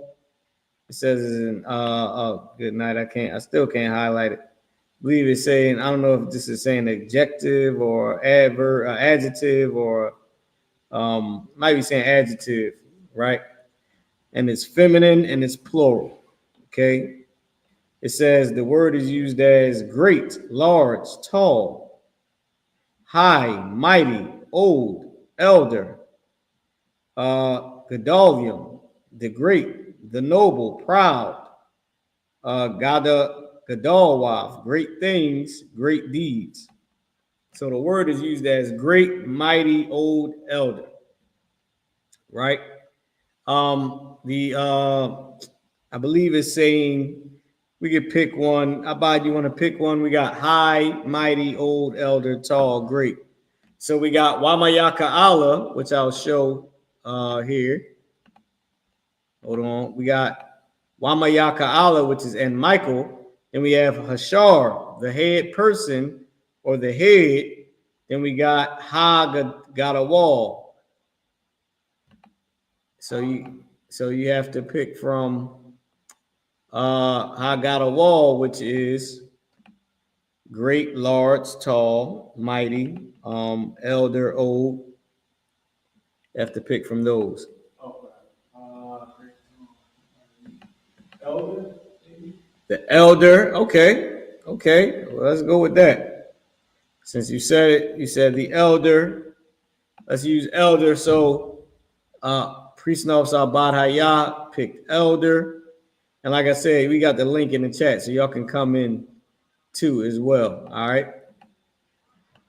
It says in good night. I still can't highlight it. I believe it's saying, I don't know if this is saying adjective or adjective or might be saying adjective, right? And it's feminine and it's plural. Okay. It says the word is used as great, large, tall, high, mighty, old, elder, Gadolium, the great, the noble, proud, Gadolwath, great things, great deeds. So the word is used as great, mighty, old, elder. Right? I believe it's saying we could pick one. Abad, you want to pick one? We got high, mighty, old, elder, tall, great. So we got YAHAWAH, which I'll show here. Hold on. We got YAHAWAH, which is and Michael. Then we have Hashar, the head person or the head. Then we got YAHAWAH. So you have to pick from YAHAWAH, which is great, large, tall, mighty, elder, old. You have to pick from those. Elder? The elder. Okay. Well, let's go with that. Since you said it, you said the elder. Let's use elder. So Priest Officer Abad Hayat picked elder. And like I said, we got the link in the chat, so y'all can come in too as well. All right.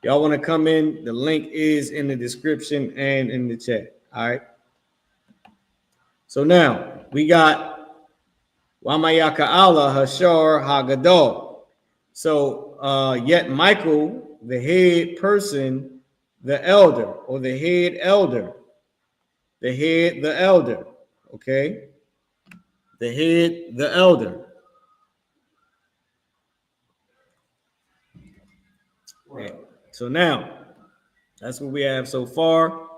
Y'all want to come in? The link is in the description and in the chat. All right. So now we got YAHAWAH Hashar Hagadol. So yet Michael, the head person, the elder or the head elder. The head, the elder. Okay. The head, the elder. Right. So now, that's what we have so far.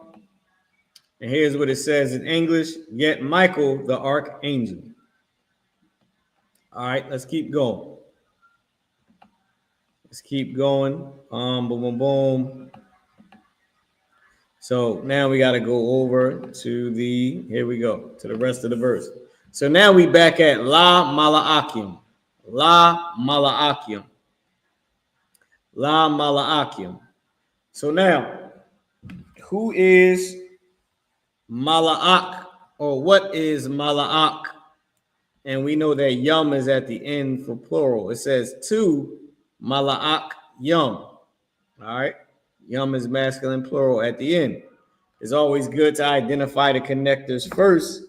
And here's what it says in English. Yet Michael, the archangel. All right, let's keep going. Let's keep going. Boom, boom, boom. So now we got to go over to here we go, to the rest of the verse. So now we back at La Mala'akim. La Mala'akim. La Mala'akim. So now, who is Mala'ak, or what is Mala'ak? And we know that yum is at the end for plural. It says to Mala'ak yum. All right. Yum is masculine plural at the end. It's always good to identify the connectors first,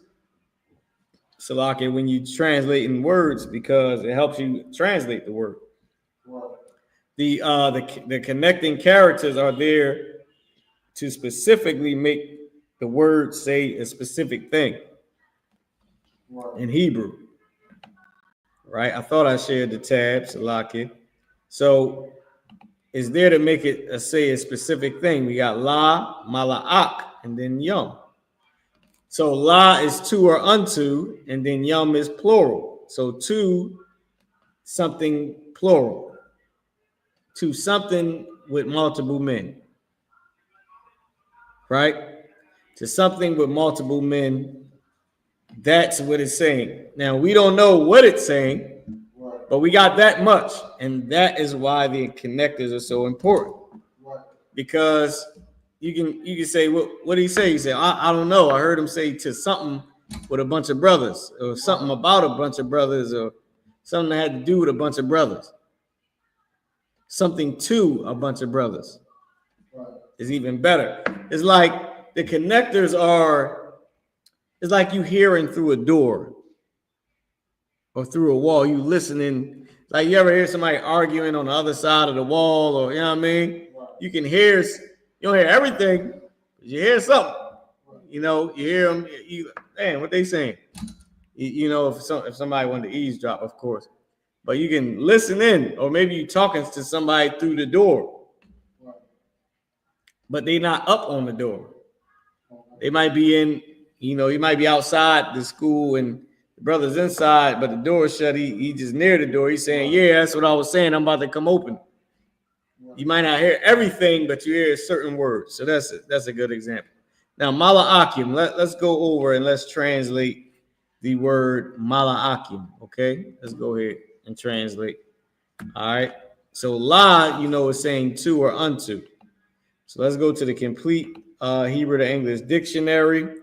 Salaki, when you translate in words, because it helps you translate the word. The connecting characters are there to specifically make the words say a specific thing in Hebrew, right? I thought I shared the tabs, Salaki. So it's there to make it say a specific thing. We got la, mala'ak, and then yum. So la is to or unto, and then yum is plural. So to something plural, to something with multiple men, right? To something with multiple men. That's what it's saying. Now, we don't know what it's saying, but we got that much. And that is why the connectors are so important. Because you can say, what did he say? He said, I don't know. I heard him say to something with a bunch of brothers, or something about a bunch of brothers, or something that had to do with a bunch of brothers. Something to a bunch of brothers is even better. It's like the connectors are, it's like you hearing through a door or through a wall. You listening, like you ever hear somebody arguing on the other side of the wall, or you know what I mean? You can hear, you don't hear everything, but you hear something. You know, you hear them. Man, what they saying? You know, if somebody wanted to eavesdrop, of course, but you can listen in, or maybe you talking to somebody through the door, but they not up on the door. They might be in. You know, he might be outside the school and the brother's inside, but the door is shut. He just near the door. He's saying, yeah, that's what I was saying. I'm about to come open. You might not hear everything, but you hear certain words. So that's a good example. Now, mala'akim, let's go over and let's translate the word mala'akim, okay? Let's go ahead and translate. All right. So la, you know, is saying to or unto. So let's go to the complete Hebrew to English dictionary.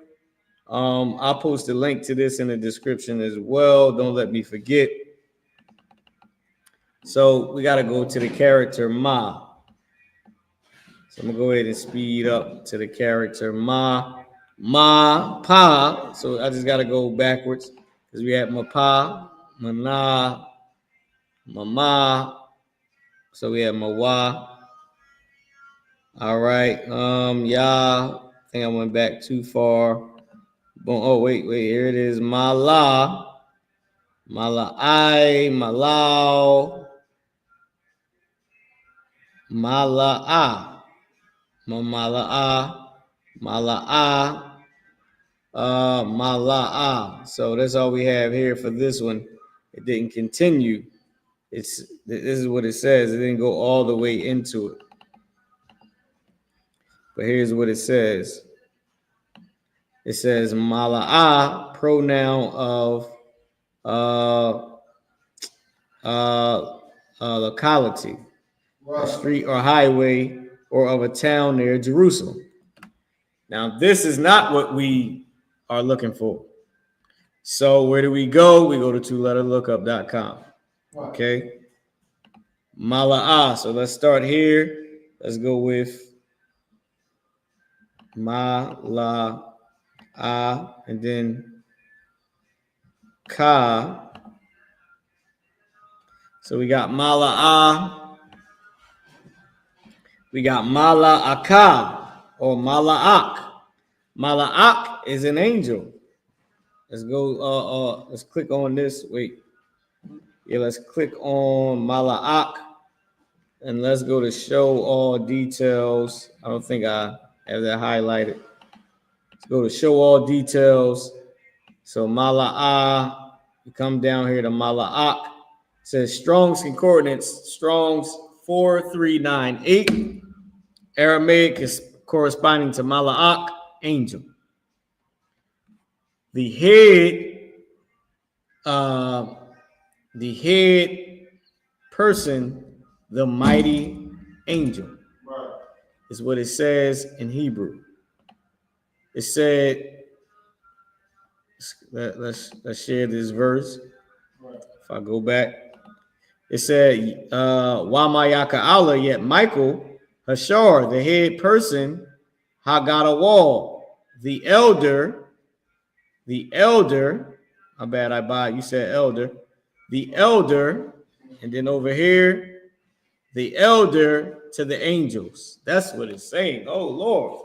I'll post a link to this in the description as well. Don't let me forget. So we got to go to the character ma. So I'm going to go ahead and speed up to the character ma. Ma, pa. So I just got to go backwards because we have ma pa, ma na, ma ma. So we have ma wa. All right. Yeah. I think I went back too far. Oh, wait, here it is. Mala, Malai, Malau, Mala'a, Mala'a, Mala'a, Mala'a. So that's all we have here for this one. It didn't continue. This is what it says. It didn't go all the way into it. But here's what it says. It says Mala'a, pronoun of locality, a street or highway, or of a town near Jerusalem. Now, this is not what we are looking for. So where do we go? We go to twoletterlookup.com. Okay. Mala'a. So let's start here. Let's go with Mala'a and then Ka. So we got Mala'a. We got Mala'aka or Mala'ak. Mala'ak is an angel. Let's go. Let's click on this. Wait. Yeah, let's click on Mala'ak. And let's go to show all details. I don't think I have that highlighted. Let's go to show all details. So Mala'a, you come down here to Mala'ak. It says Strong's Concordance, Strong's 4398. Aramaic is corresponding to Mala'ak, angel. The head person, the mighty angel, is what it says in Hebrew. It said, let's share this verse. If I go back, it said, Wamayaka Allah, yet Michael, Hashar, the head person, Hagadawal, the elder, my bad, you said elder, the elder, and then over here, the elder to the angels. That's what it's saying. Oh, Lord.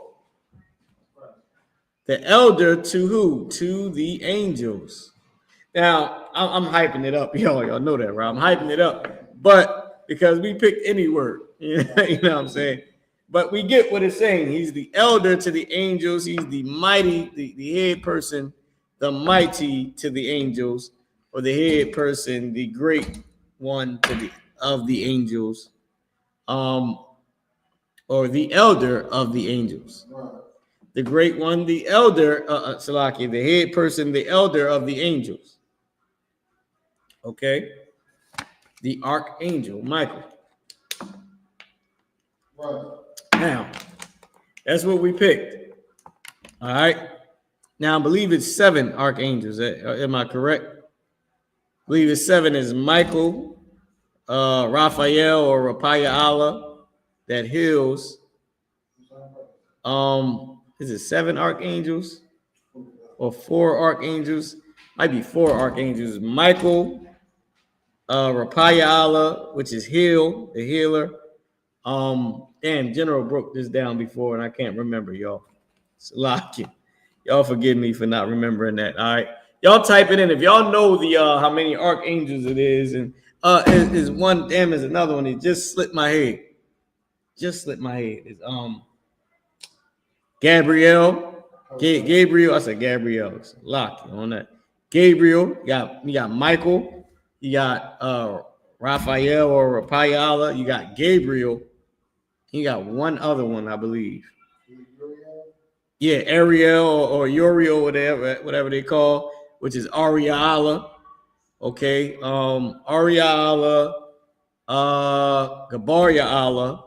The elder to who? To the angels. Now, I'm hyping it up. Y'all know that, right? I'm hyping it up. But because we picked any word, you know what I'm saying? But we get what it's saying. He's the elder to the angels. He's the mighty, the head person, the mighty to the angels, or the head person, the great one of the angels, or the elder of the angels. The great one, the elder, Salaki, the head person, the elder of the angels. Okay? The archangel, Michael. Right. Now, that's what we picked. All right? Now, I believe it's 7 archangels. Am I correct? I believe it's 7 is Michael, Raphael, or YAHAWAH that heals. Is it 7 archangels or 4 archangels? Might be 4 archangels. Michael, YAHAWAH, which is heal, the healer. Damn, General broke this down before, and I can't remember, y'all. It's lucky. Y'all forgive me for not remembering that. All right, y'all type it in if y'all know the how many archangels it is, and is one. Damn, is another one. It just slipped my head. Just slipped my head. It's Gabriel. Gabriel. I said Gabriel. It's lucky on that. Gabriel. You got Michael. You got Raphael or YAHAWAH. You got Gabriel. You got one other one, I believe. Yeah, Ariel or Uriel, whatever they call, which is Ariala. Okay. Ariala, Gabar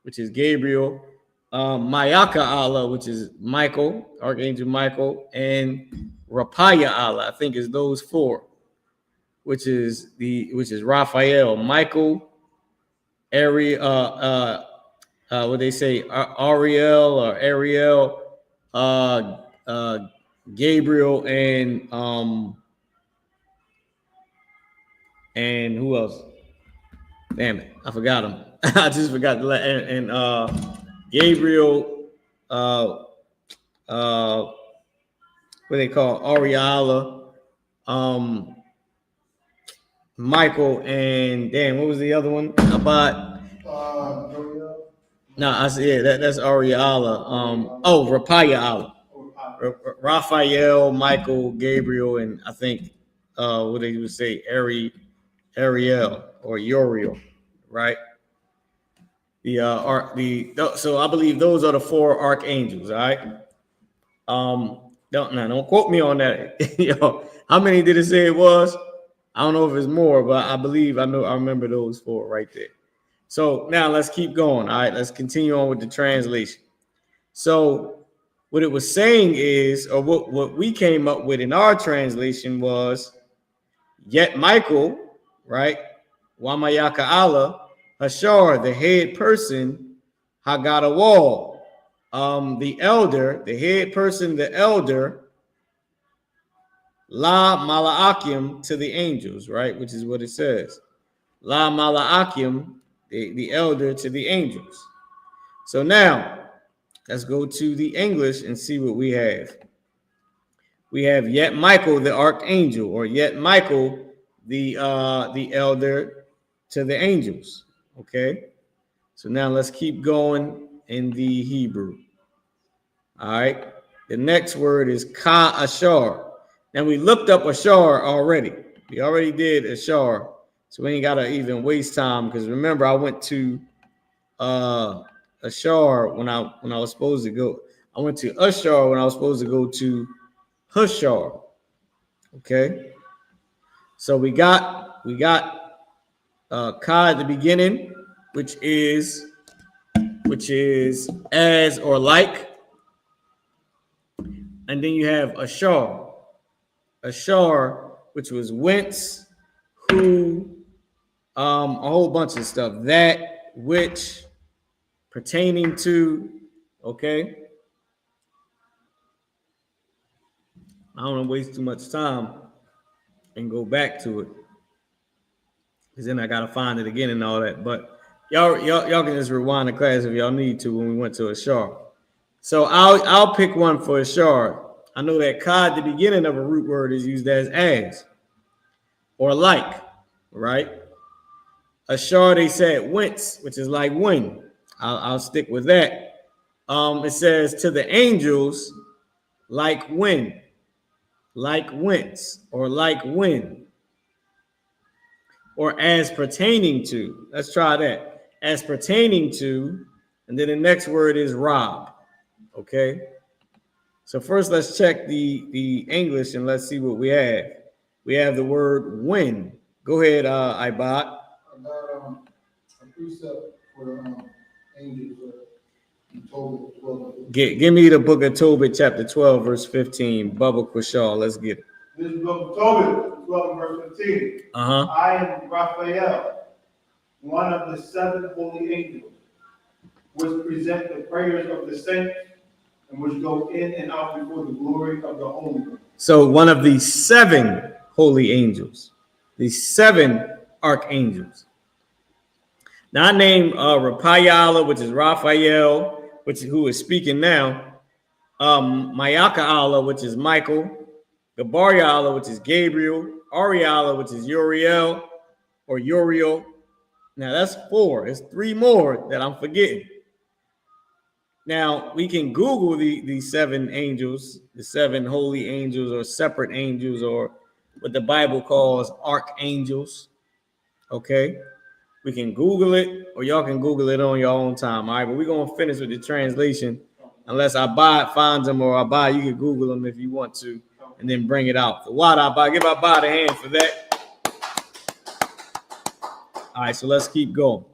which is Gabriel, Mayaka, which is Michael, Archangel Michael, and Rapaya, I think is those 4, which is Raphael, Michael, what they say, Ariel or Ariel, Gabriel, and who else? Damn it, I forgot him. I just forgot to let Gabriel, what they call Ariala, Michael, and damn, what was the other one? About I see. Yeah, that's Ariala. Rapaya. Raphael, Michael, Gabriel, and I think what they would say, Ariel or Uriel, right? So I believe those are the 4 archangels. All right. Don't quote me on that. How many did it say it was? I don't know if it's more, but I remember those 4 right there. So now let's keep going. All right, let's continue on with the translation. So what it was saying is, or what we came up with in our translation was, yet Michael, right? Wamayaka Allah, Hashar, the head person, Hagadawal, the elder, the head person, the elder, La Malaakim to the angels, right? Which is what it says. La Malaakim, the elder to the angels. So now let's go to the English and see what we have. We have yet Michael, the archangel, or yet Michael, the elder to the angels. Okay. So now let's keep going in the Hebrew. All right. The next word is Ka Ashar. Now we looked up Ashar already. We already did Ashar. So we ain't gotta even waste time, because remember I went to Ashar when I was supposed to go. I went to Ashar when I was supposed to go to Hushar. Okay. So we got Ka at the beginning, which is as or like. And then you have Ashar, which was whence, who, a whole bunch of stuff. That, which, pertaining to, okay? I don't want to waste too much time and go back to it, because then I got to find it again and all that. But y'all can just rewind the class if y'all need to when we went to Ashar. So I'll pick one for Ashar. I know that ka at the beginning of a root word is used as or like, right? Ashar, they said whence, which is like when. I'll stick with that. It says to the angels, like when, like whence, or like when, or as pertaining to. Let's try that. As pertaining to, and then the next word is rob. Okay. So first, let's check the English and let's see what we have. We have the word when. Go ahead, I.B.O.W. I got a precept for the angels in Tobit 12. Give me the book of Tobit, chapter 12, verse 15. Bubba Quashal, let's get it. This book of Tobit 12, verse 15. I am Raphael, one of the 7 holy angels, which present the prayers of the saints and which go in and out before the glory of the Holy One. So one of the 7 holy angels, the 7 archangels. Now I named Raphael, which is Raphael, who is speaking now. Mayaka, which is Michael. Gabariel, which is Gabriel. Ariel, which is Uriel or Uriel. Now that's 4. It's 3 more that I'm forgetting. Now we can Google the 7 angels, the 7 holy angels, or separate angels, or what the Bible calls archangels. Okay, we can Google it, or y'all can Google it on your own time. All right, but we're gonna finish with the translation, unless I finds them, or you can Google them if you want to, and then bring it out. So what give I the hand for that. All right, so let's keep going.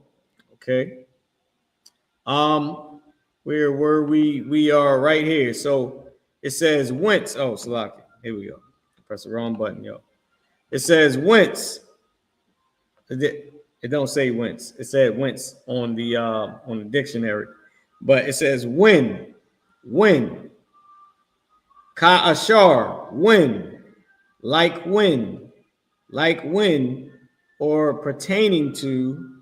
Okay. Where were we? We are right here. So it says whence. Oh, Salaki. Here we go. Press the wrong button, yo. It says whence. It don't say whence. It said whence on the dictionary, but it says when. Ka ashar, when, like when, or pertaining to,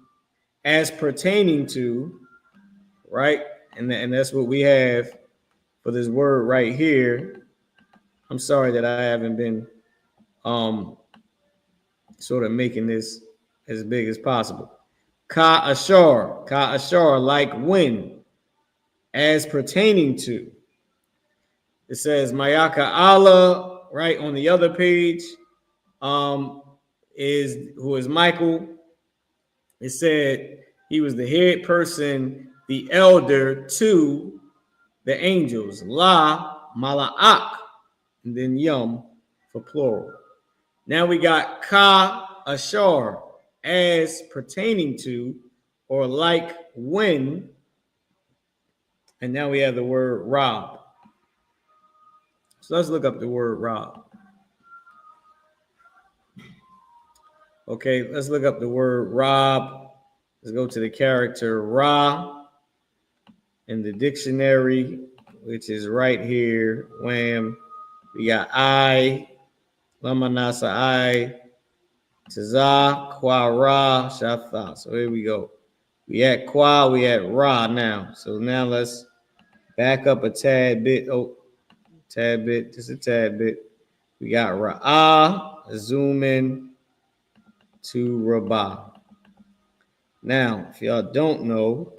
as pertaining to, right? And that's what we have for this word right here. I'm sorry that I haven't been sort of making this as big as possible. Ka ashar, like when, as pertaining to. It says Mayaka Allah, right on the other page, who is Michael. It said he was the head person, the elder to the angels, La Mala'ak, and then Yum for plural. Now we got Ka Ashar, as pertaining to, or like when, and now we have the word Rob. So let's look up the word Rob. Okay, let's look up the word Rob. Let's go to the character Ra in the dictionary, which is right here. Wham. We got I, Lamanasa I, Taza, Kwa Ra, Shatha. So here we go. We had Kwa, we had Ra now. So now let's back up a tad bit. Just a tad bit. We got Ra'ah, zoom in to Rabah. Now, if y'all don't know,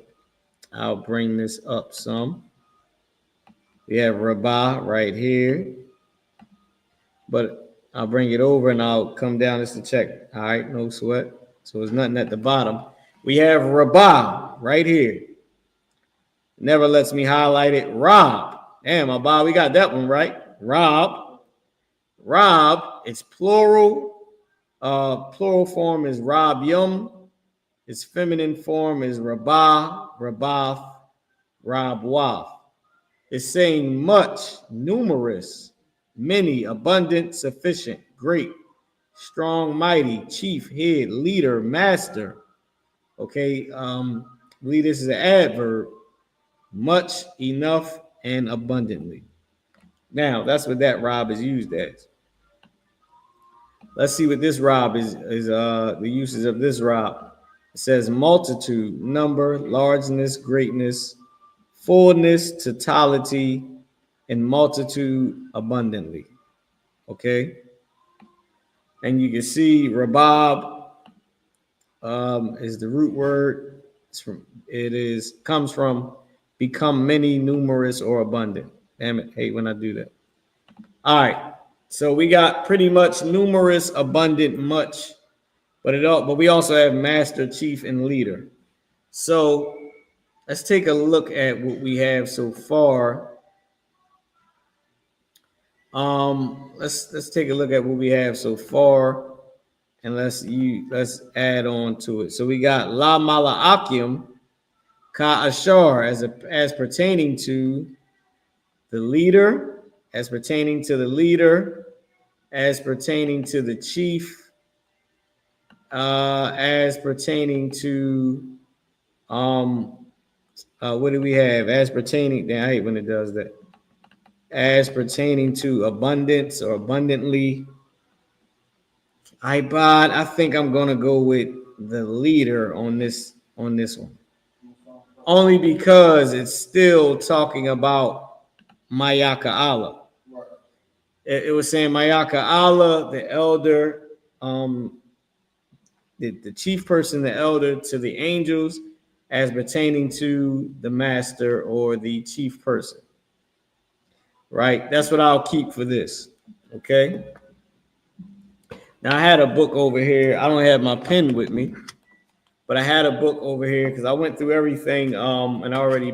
I'll bring this up some. We have Rabah right here, but I'll bring it over and I'll come down just to check. All right, no sweat. So there's nothing at the bottom. We have Rabah right here. Never lets me highlight it. Rob. Damn, Abba, we got that one right. Rob, it's plural. Plural form is Rabyum. Its feminine form is Rabah, Rabath, Rabwaf. It's saying much, numerous, many, abundant, sufficient, great, strong, mighty, chief, head, leader, master. Okay, believe this is an adverb. Much, enough, and abundantly. Now, that's what that Rob is used as. Let's see what this Rob is the uses of this Rob. It says multitude, number, largeness, greatness, fullness, totality, and multitude abundantly. Okay. And you can see Rabab is the root word. Comes from become many, numerous, or abundant. Damn it, hate when I do that. All right. So we got pretty much numerous, abundant, much, but we also have master, chief, and leader. So let's take a look at what we have so far. Let's take a look at what we have so far, and let's add on to it. So we got La Mala'akim Ka Ashar as pertaining to the leader, as pertaining to the leader, as pertaining to the chief, as pertaining to what do we have? As pertaining, I hate when it does that. As pertaining to abundance or abundantly. I think I'm gonna go with the leader on this one. Only because it's still talking about Mayaka It was saying Mayaka Allah, the elder, the chief person, the elder to the angels, as pertaining to the master or the chief person. Right? That's what I'll keep for this. Okay. Now I had a book over here. I don't have my pen with me, but I had a book over here because I went through everything and I already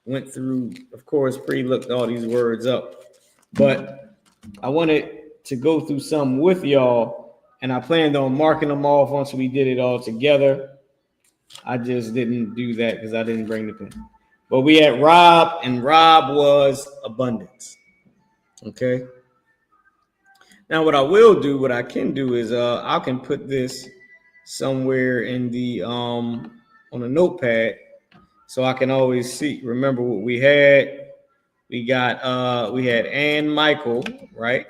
went through, of course, looked all these words up. But I wanted to go through some with y'all, and I planned on marking them off once we did it all together. I just didn't do that because I didn't bring the pen. But we had Rob, and Rob was abundance. Okay. Now, what I can do is I can put this somewhere in the on a notepad, so I can always remember what we had. We had Ann Michael, right?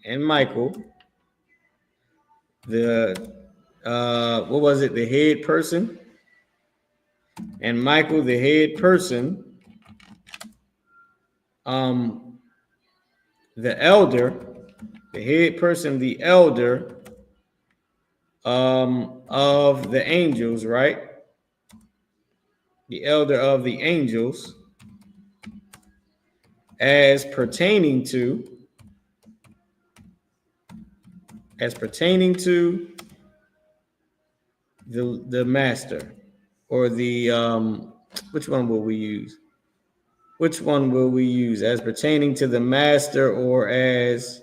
And Michael, the what was it? The head person. And Michael, the head person. The elder, the head person, the elder of the angels, right? The elder of the angels, as pertaining to the master, or the which one will we use? Which one will we use? As pertaining to the master, or as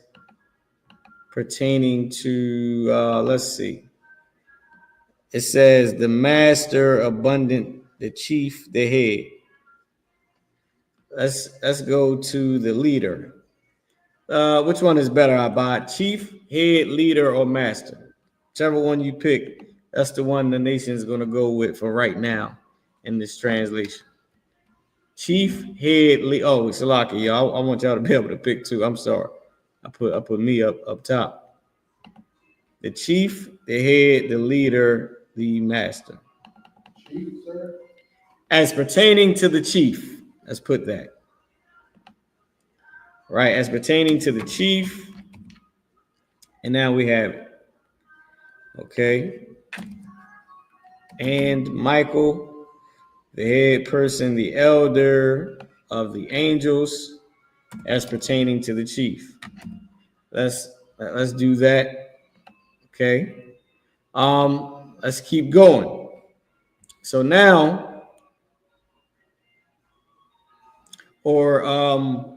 pertaining to let's see. It says the master, abundant, the chief, the head. Let's go to the leader. Which one is better, Abad? Chief, head, leader, or master? Whichever one you pick, that's the one the nation is going to go with for right now in this translation. Chief, head, leader. Oh, Salaki, y'all. I want y'all to be able to pick too. I'm sorry. I put me up top. The chief, the head, the leader, the master. Chief, sir? As pertaining to the chief, let's put that. Right, as pertaining to the chief. And now we have it. Okay. And Michael, the head person, the elder of the angels, as pertaining to the chief. Let's do that. Okay. Let's keep going. So now, boom.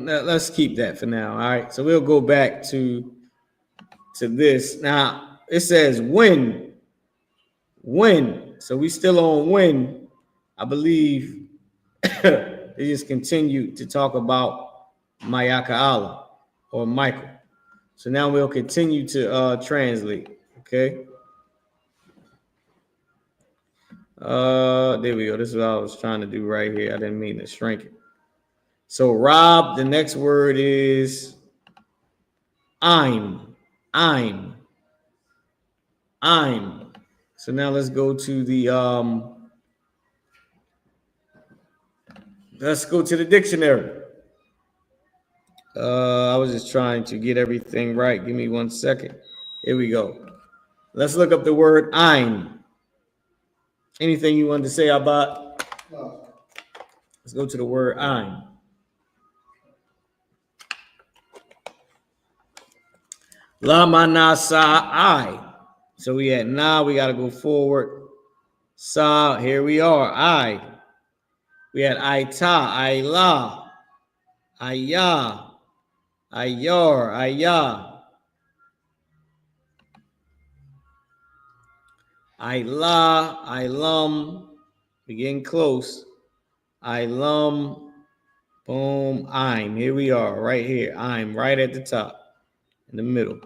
Let's keep that for now. All right. So we'll go back to this. Now it says when. So we still on when. I believe they just continue to talk about Mayaka Allah or Michael. So now we'll continue to translate. Okay. There we go. This is what I was trying to do right here. I didn't mean to shrink it. So Rob, the next word is I'm. I'm. So now let's go to the dictionary. I was just trying to get everything right. Give me 1 second. Here we go. Let's look up the word I'm. Anything you wanted to say about? No. Let's go to the word I'm. La mana sa I. So we had na, we got to go forward. Sa, here we are, I. We had I ta, I la, I ya, I yar, I ya. I la, I lum. We're getting close. I lum. Boom, I'm. Here we are, right here. I'm right at the top, in the middle.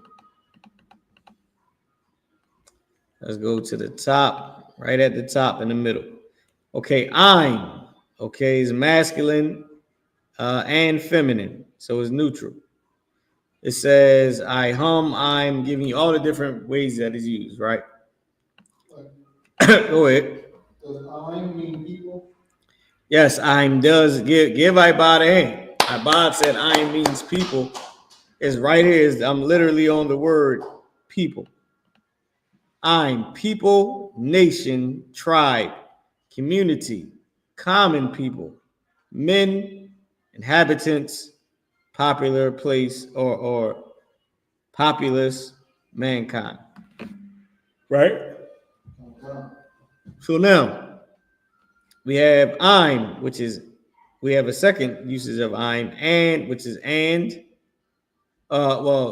Let's go to the top, right at the top in the middle. Okay, I'm. Okay, is masculine and feminine, so it's neutral. It says I hum, I'm, giving you all the different ways that it's used, right? Go ahead. Does I mean people? Yes, I'm does give Ibad a hand. Ibad said I means people. It's right here. I'm literally on the word people. I'm people, nation, tribe, community, common people, men, inhabitants, popular place, or populace, mankind. Right? Okay. So now we have I'm, which is, we have a second usage of I'm, and, which is and.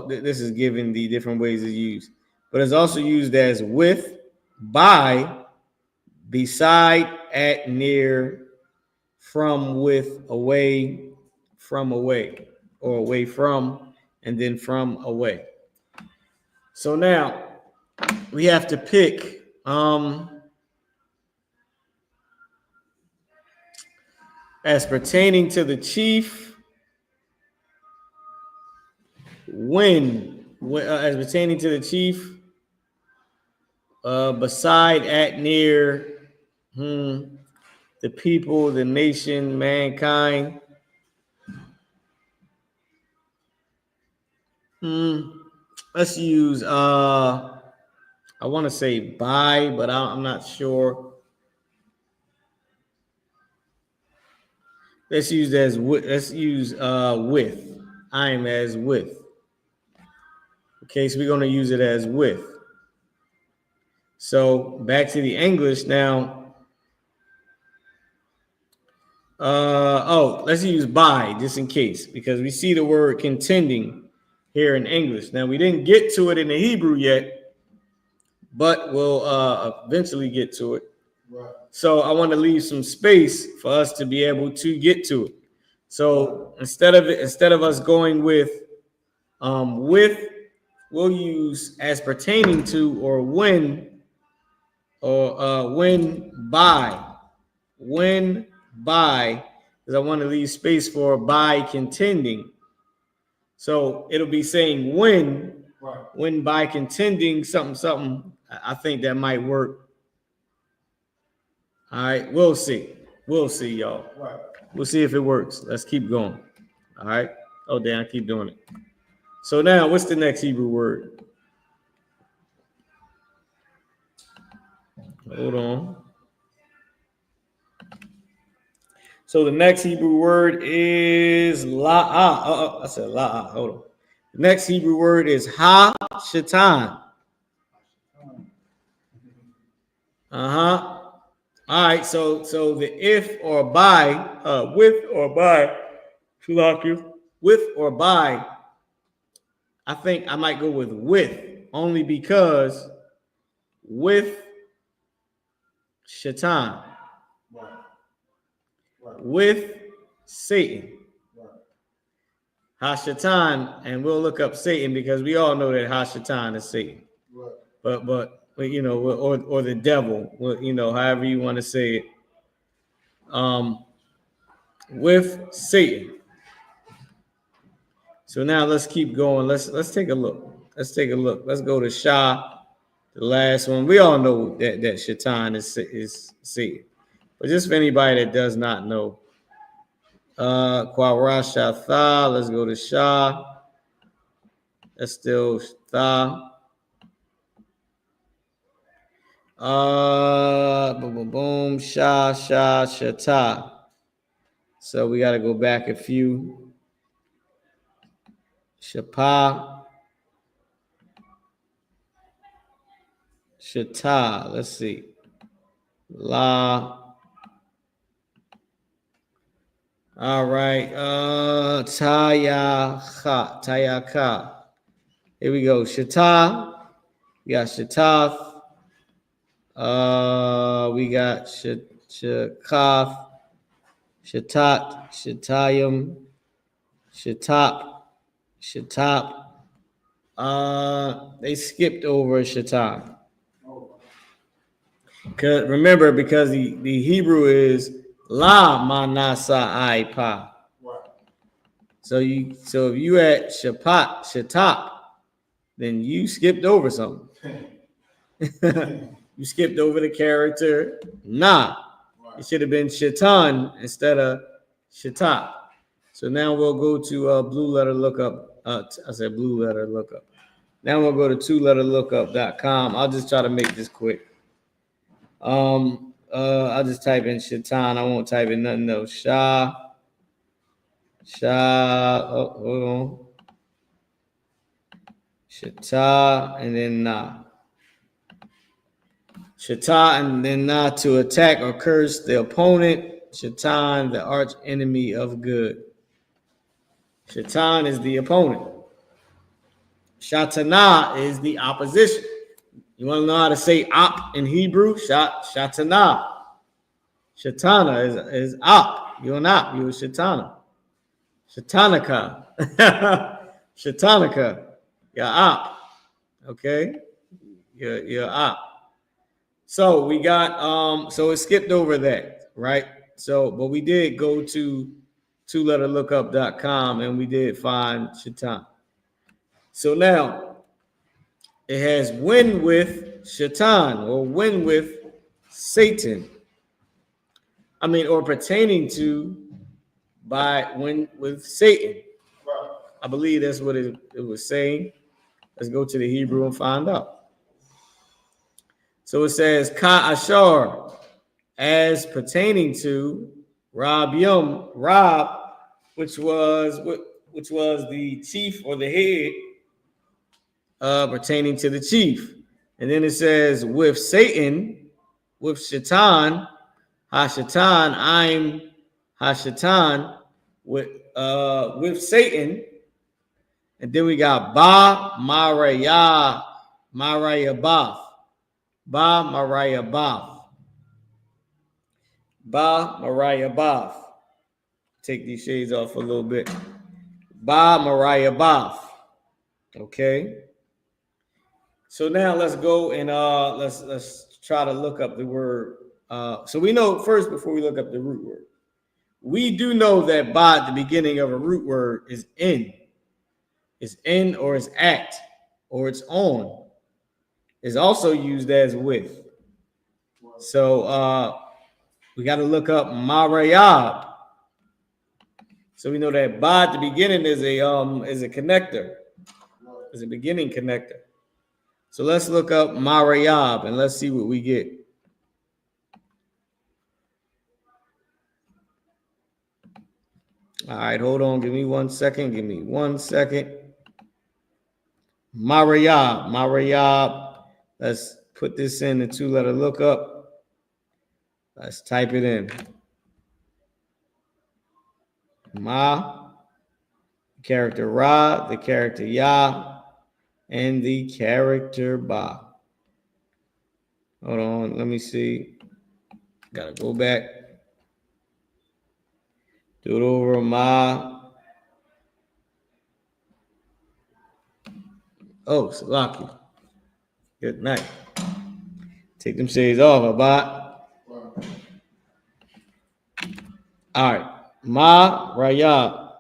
This is given the different ways it's used, but it's also used as with, by, beside, at, near, from, with, away, from, away, or away from, and then from, away. So now we have to pick as pertaining to the chief, when as pertaining to the chief, beside, at, near, the people, the nation, mankind. Let's use I want to say by, but I'm not sure. Let's use with. I'm as with. Okay, so we're going to use it as with. So back to the English now. Let's use by just in case, because we see the word contending here in English. Now we didn't get to it in the Hebrew yet, but we'll eventually get to it. Right. So I want to leave some space for us to be able to get to it. So instead of us going with, we'll use as pertaining to, or when, or when by, because I want to leave space for by contending. So it'll be saying when, Right. When by contending something. I think that might work. All right, we'll see, y'all. Right. We'll see if it works. Let's keep going. All right. Oh, damn, I keep doing it. So now, what's the next Hebrew word? Hold on. So the next Hebrew word is la'ah. I said la'ah. Hold on. The next Hebrew word is ha-shatan. All right. So the if or by, with or by, with or by. I think I might go with, only because with Shaitan, Right. Right. with Satan. Right. Ha-Shatan, and we'll look up Satan because we all know that Ha-Shatan is Satan. Right. But you know, or the devil, you know, however you want to say it. With Satan. So now let's keep going. Let's take a look. Let's go to the last one. We all know that Shaitan is Satan. But just for anybody that does not know, Quarashatha, let's go to Shah. That's still Tha. Boom, boom, boom. Shah, Shata. So we got to go back a few. Shapa. Shata. Let's see. La. All right. Tayaka. Here we go. Shata. We got Shatath. We got Shakaf. Shatat. Shatayim. Shatap. They skipped over Shatan. Remember, because the Hebrew is La Manasa I Pa. So if you at Shatap, then you skipped over something. You skipped over the character Na. It should have been Shaitan instead of Shatap. So now we'll go to blue letter lookup. I said blue letter lookup. Now we'll go to twoletterlookup.com. I'll just try to make this quick. I'll just type in Shaitan. I won't type in nothing else. Shah. Oh, hold on. Shata and then Na. Shata and then Na, to attack or curse the opponent. Shaitan, the arch enemy of good. Shaitan is the opponent. Shatana is the opposition. You want to know how to say op in Hebrew? Shatana. Shatana is op. You're an op. You're a Shatana. Shatanika. Shatanika. You're op. Okay? You're op. So we got, so it skipped over that, right? So, but we did go to twoletterlookup.com and we did find Shaitan. So now it has win with Shaitan or win with Satan. I mean, or pertaining to by win with Satan. I believe that's what it was saying. Let's go to the Hebrew and find out. So it says Ka Ashar, as pertaining to Rab, which was the chief or the head, pertaining to the chief. And then it says with Satan, with Shaitan, Hashatan, I'm Hashatan, with Satan. And then we got Ba Marayabath. Ba Marayabath. Take these shades off a little bit. Ba Marayabath. Okay. So now let's go and let's try to look up the word. So we know first, before we look up the root word, we do know that ba at the beginning of a root word is in. It's in or it's at or it's on. It's also used as with. So we got to look up Marayab. So we know that ba at the beginning is a connector. It's a beginning connector. So let's look up Marayab and let's see what we get. All right, hold on. Give me 1 second. Marayab. Let's put this in the two-letter lookup. Let's type it in. Ma, the character Ra, the character Ya, and the character Ba. Hold on, let me see. Gotta go back. Do it over. Ma. Oh, Salaki. Good night. Take them shades off, Abba. All right. Ma Raya.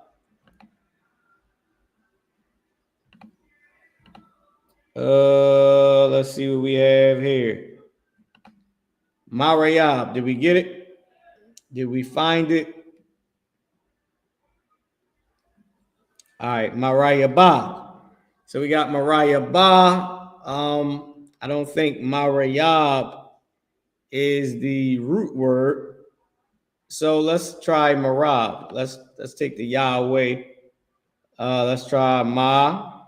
Let's see what we have here. Marayab. Did we get it? Did we find it? All right, Marayabah. So we got Marayabah. I don't think Marayab is the root word. So let's try Marab. Let's take the Yah away. Let's try Ma,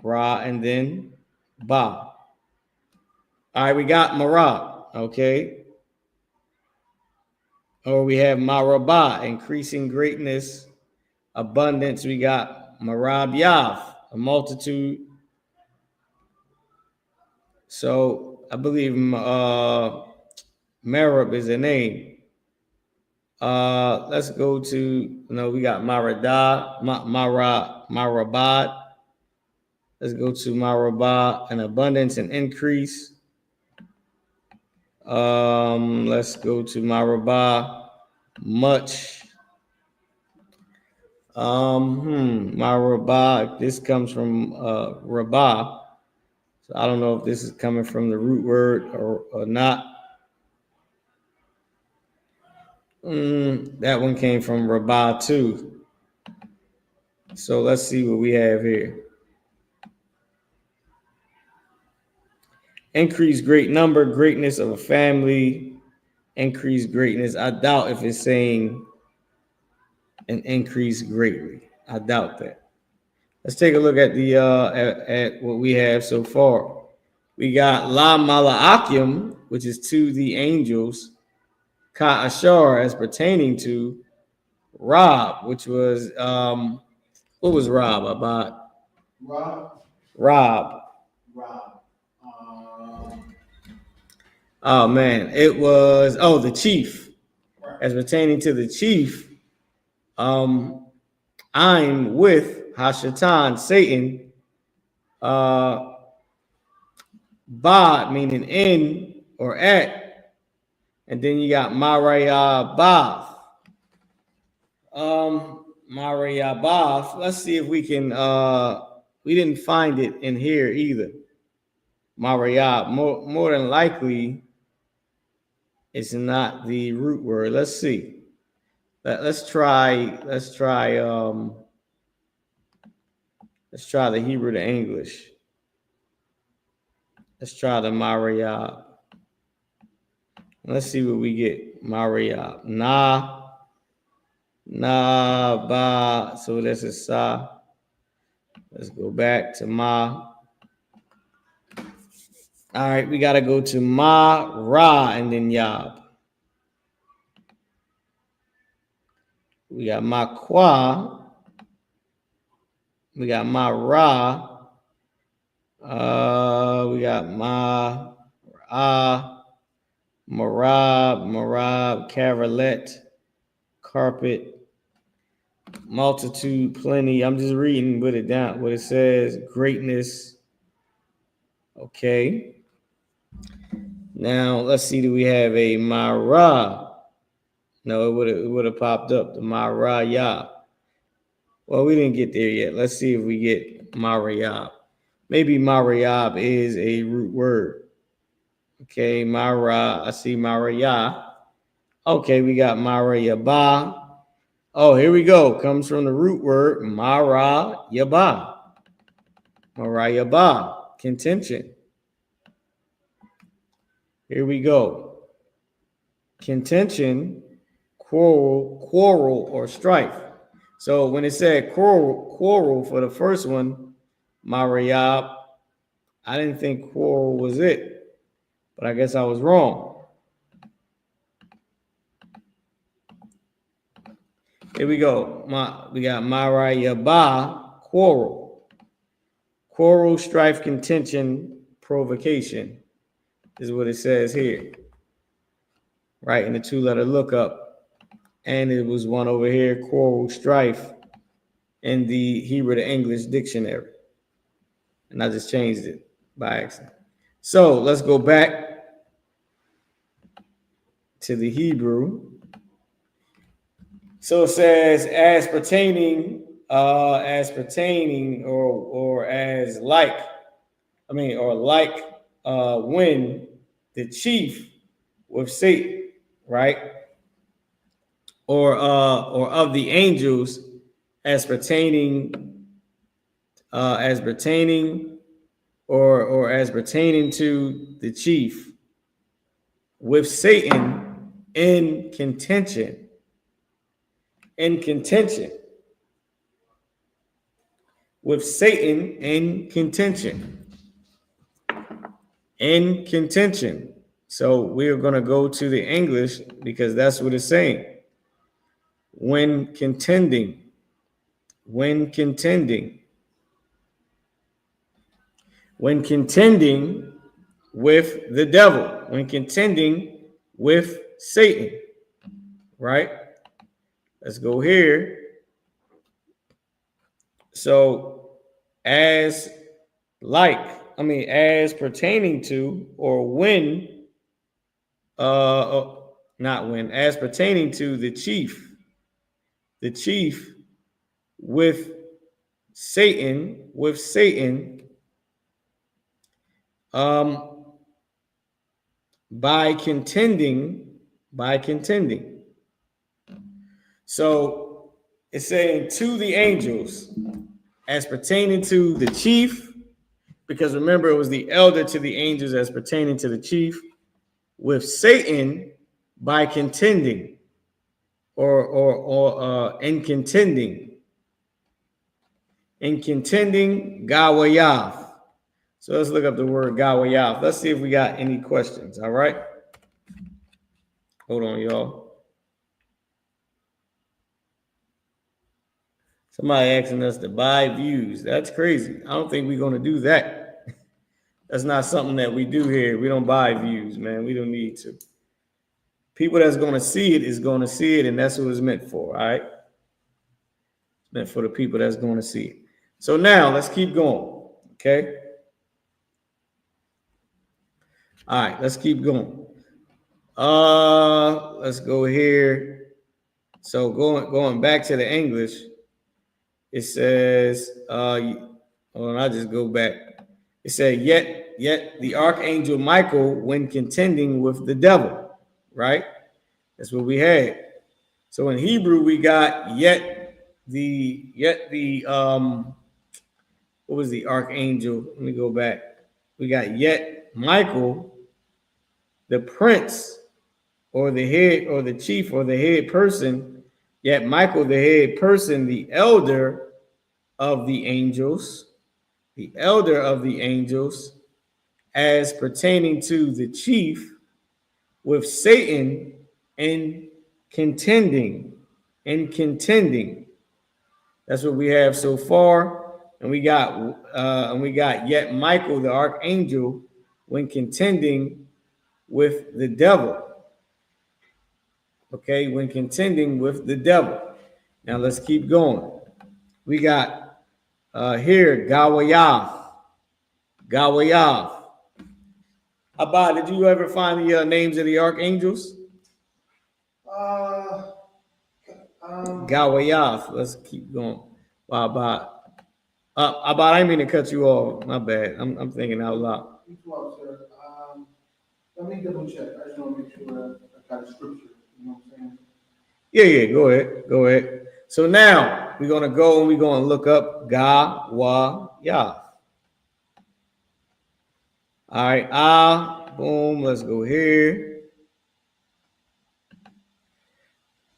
Ra, and then Ba. All right, we got Marab. Okay. Or we have Marabah, increasing greatness, abundance. We got Marab Yav, a multitude. So I believe Marab is a name. Let's go to, we got Marabad. Let's go to Marabah, an abundance and increase. Let's go to Marabah, much. Marabah, this comes from Rabah. So I don't know if this is coming from the root word or not. That one came from Rabah too. So let's see what we have here. Increase great number, greatness of a family, increase greatness. I doubt if it's saying an increase greatly. I doubt that. Let's take a look at the at what we have so far. We got La Mala'akim, which is to the angels, Ka'ashar as pertaining to Rob, which was what was Rob about? Rob. Oh man, it was the chief. As pertaining to the chief, I'm with Hashatan, Satan, Ba meaning in or at, and then you got Marayabath. Marayabath. Let's see if we can. We didn't find it in here either. Marayab. More than likely, it's not the root word. Let's see. Let's try the Hebrew to English. Let's try the Marayab. Let's see what we get. Marayab. Ba. So that's a sa. Let's go back to ma. All right, we got to go to ma, ra, and then yab. We got ma qua. We got ma ra. We got ma ra, marab, caralet, carpet, multitude, plenty. I'm just reading what it says. Greatness. Okay. Now let's see. Do we have a mara? No, it would have popped up the marayab. Well, we didn't get there yet. Let's see if we get marayab. Maybe marayab is a root word. Okay, mara. I see marayab. Okay, we got marayabah. Oh, here we go. Comes from the root word marayabah. Marayabah, contention. Here we go. Contention, quarrel or strife. So when it said quarrel for the first one, Marayab, I didn't think quarrel was it, but I guess I was wrong. Here we go. We got Marayabah, quarrel, strife, contention, provocation is what it says here. Right in the 2-letter lookup. And it was one over here, quarrel, strife, in the Hebrew to English dictionary. And I just changed it by accident. So let's go back to the Hebrew. So it says as pertaining or as like when the chief with Satan, right? Or of the angels as pertaining or as pertaining to the chief with Satan in contention. With Satan in contention. So we're going to go to the English because that's what it's saying. When contending with the devil, when contending with Satan, right? Let's go here. So as pertaining to, or when, as pertaining to the chief with Satan, by contending. So it's saying to the angels as pertaining to the chief, because remember it was the elder to the angels as pertaining to the chief, with Satan by contending or in contending YAHUAH. So let's look up the word YAHUAH. Let's see if we got any questions. All right. Hold on, y'all. Somebody asking us to buy views. That's crazy. I don't think we're going to do that. That's not something that we do here. We don't buy views, man. We don't need to. People that's going to see it is going to see it, and that's what it's meant for, all right? It's meant for the people that's going to see it. So now let's keep going, okay? All right, let's keep going. Let's go here. So going back to the English, it says, hold on, I'll just go back. It said, yet the archangel Michael, when contending with the devil, right? That's what we had. So in Hebrew, we got what was the archangel? Let me go back. We got yet Michael, the prince, or the head, or the chief, or the head person, yet Michael, the head person, the elder of the angels, as pertaining to the chief with Satan in contending. That's what we have so far. And we got yet Michael, the archangel, when contending with the devil. Okay, when contending with the devil. Now let's keep going. We got here YAHUAH. Abba, did you ever find the names of the archangels? YAHUAH. Let's keep going. Abba, I didn't mean to cut you off. My bad. I'm thinking out loud. Let me double check. I just want to make sure I got a scripture. You know what I'm saying? Yeah. Go ahead. So now we're gonna go and we're gonna look up YAHUAH. All right. Boom. Let's go here.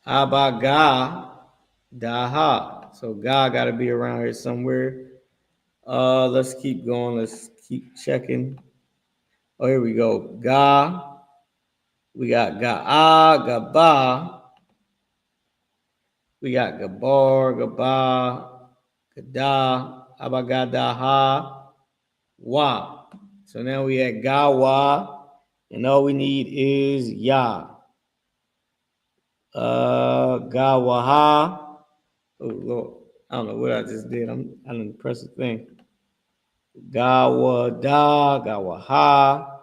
Abba Daha. So God got to be around here somewhere. Let's keep going. Let's keep checking. Oh, here we go. We got Gaba. We got Gabar, Gaba, Gada, Abagadaha, Wa. So now we at Gawa, and all we need is Ya. Gawaha. Oh Lord, I don't know what I just did. I didn't press the thing. Gawada, Gawaha,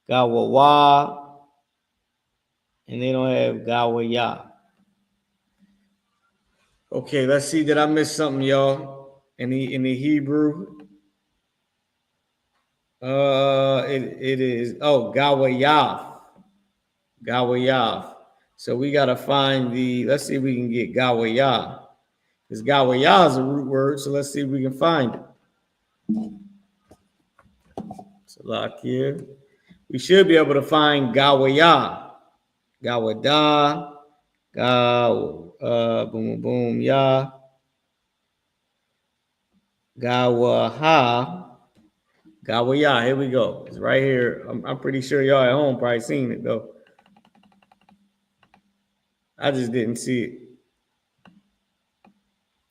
Gawawa, and they don't have YAHUAH. Okay, let's see. Did I miss something, y'all? In the Hebrew? It is YAHWAH. YAHWAH. So we gotta find let's see if we can get YAHWAH. Because YAHWAH is a root word, so let's see if we can find it. So lock here. We should be able to find YAHWAH. YAHWAH. Boom, boom, Yah. YAHUAH. YAHWAH. Here we go. It's right here. I'm pretty sure y'all at home probably seen it though. I just didn't see it.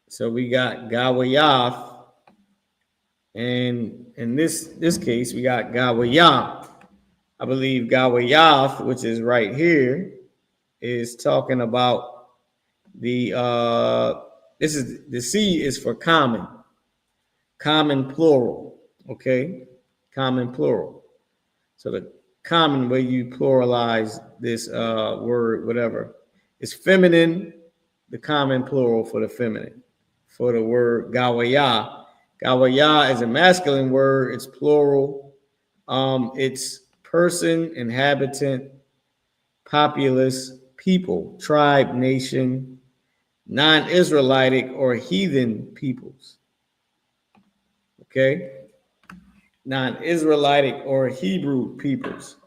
So we got YAHWAH, and in this case we got YAHWAH. I believe YAHWAH, which is right here, is talking about the the C is for common plural, okay, common plural. So the common way you pluralize this word, whatever, is feminine, the common plural for the feminine, for the word YAHWAH. YAHWAH is a masculine word, it's plural. It's person, inhabitant, populace, people, tribe, nation, non-Israelitic or heathen peoples. Okay? Non-Israelitic or Hebrew peoples.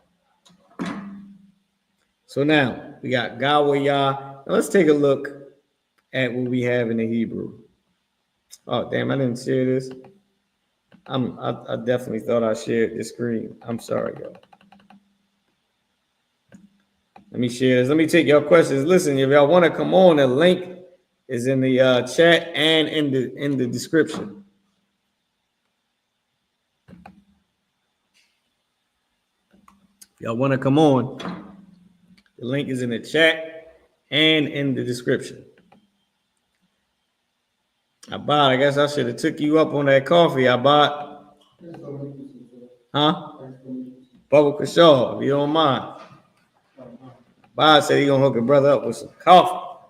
So now we got YAHWAH. Now let's take a look at what we have in the Hebrew. Oh, damn, I didn't share this. I definitely thought I shared this screen. I'm sorry, y'all. Let me share this. Let me take your questions. Listen, if y'all want to come on, the link is in the chat and in the description. If y'all want to come on, the link is in the chat and in the description. I guess I should have took you up on that coffee. Huh? Bubba Kashaw, if you don't mind. Bob said he gonna hook a brother up with some coffee.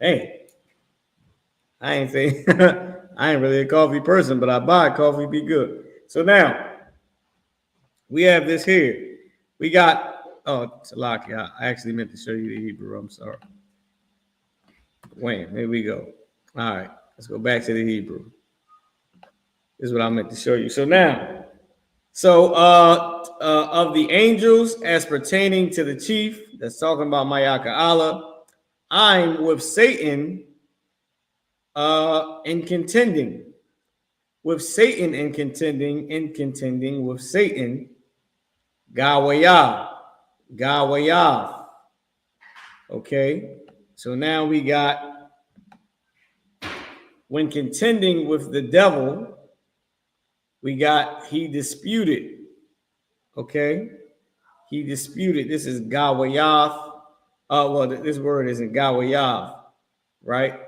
Hey, I ain't saying I ain't really a coffee person, but I buy coffee be good. So now we have this here. We got Talaki. I actually meant to show you the Hebrew. I'm sorry. Wait, here we go. All right, let's go back to the Hebrew. This is what I meant to show you. So now, of the angels as pertaining to the chief, that's talking about YAHWAH, I'm with Satan in contending. With Satan in contending with Satan, YAHWAH. Okay, so now we got when contending with the devil, we got he disputed. Okay, he disputed. This is YAHWAH. Well, this word isn't YAHWAH, right?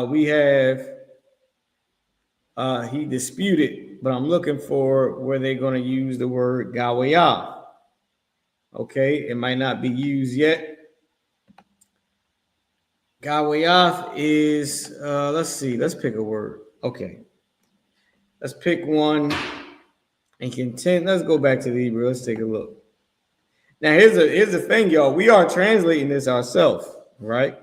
We have he disputed, but I'm looking for where they're going to use the word YAHWAH. Okay, it might not be used yet. YAHWAH is let's see, let's pick a word. Okay, let's pick one and contend. Let's go back to the Hebrew. Let's take a look. Now here's the thing, y'all. We are translating this ourselves, right?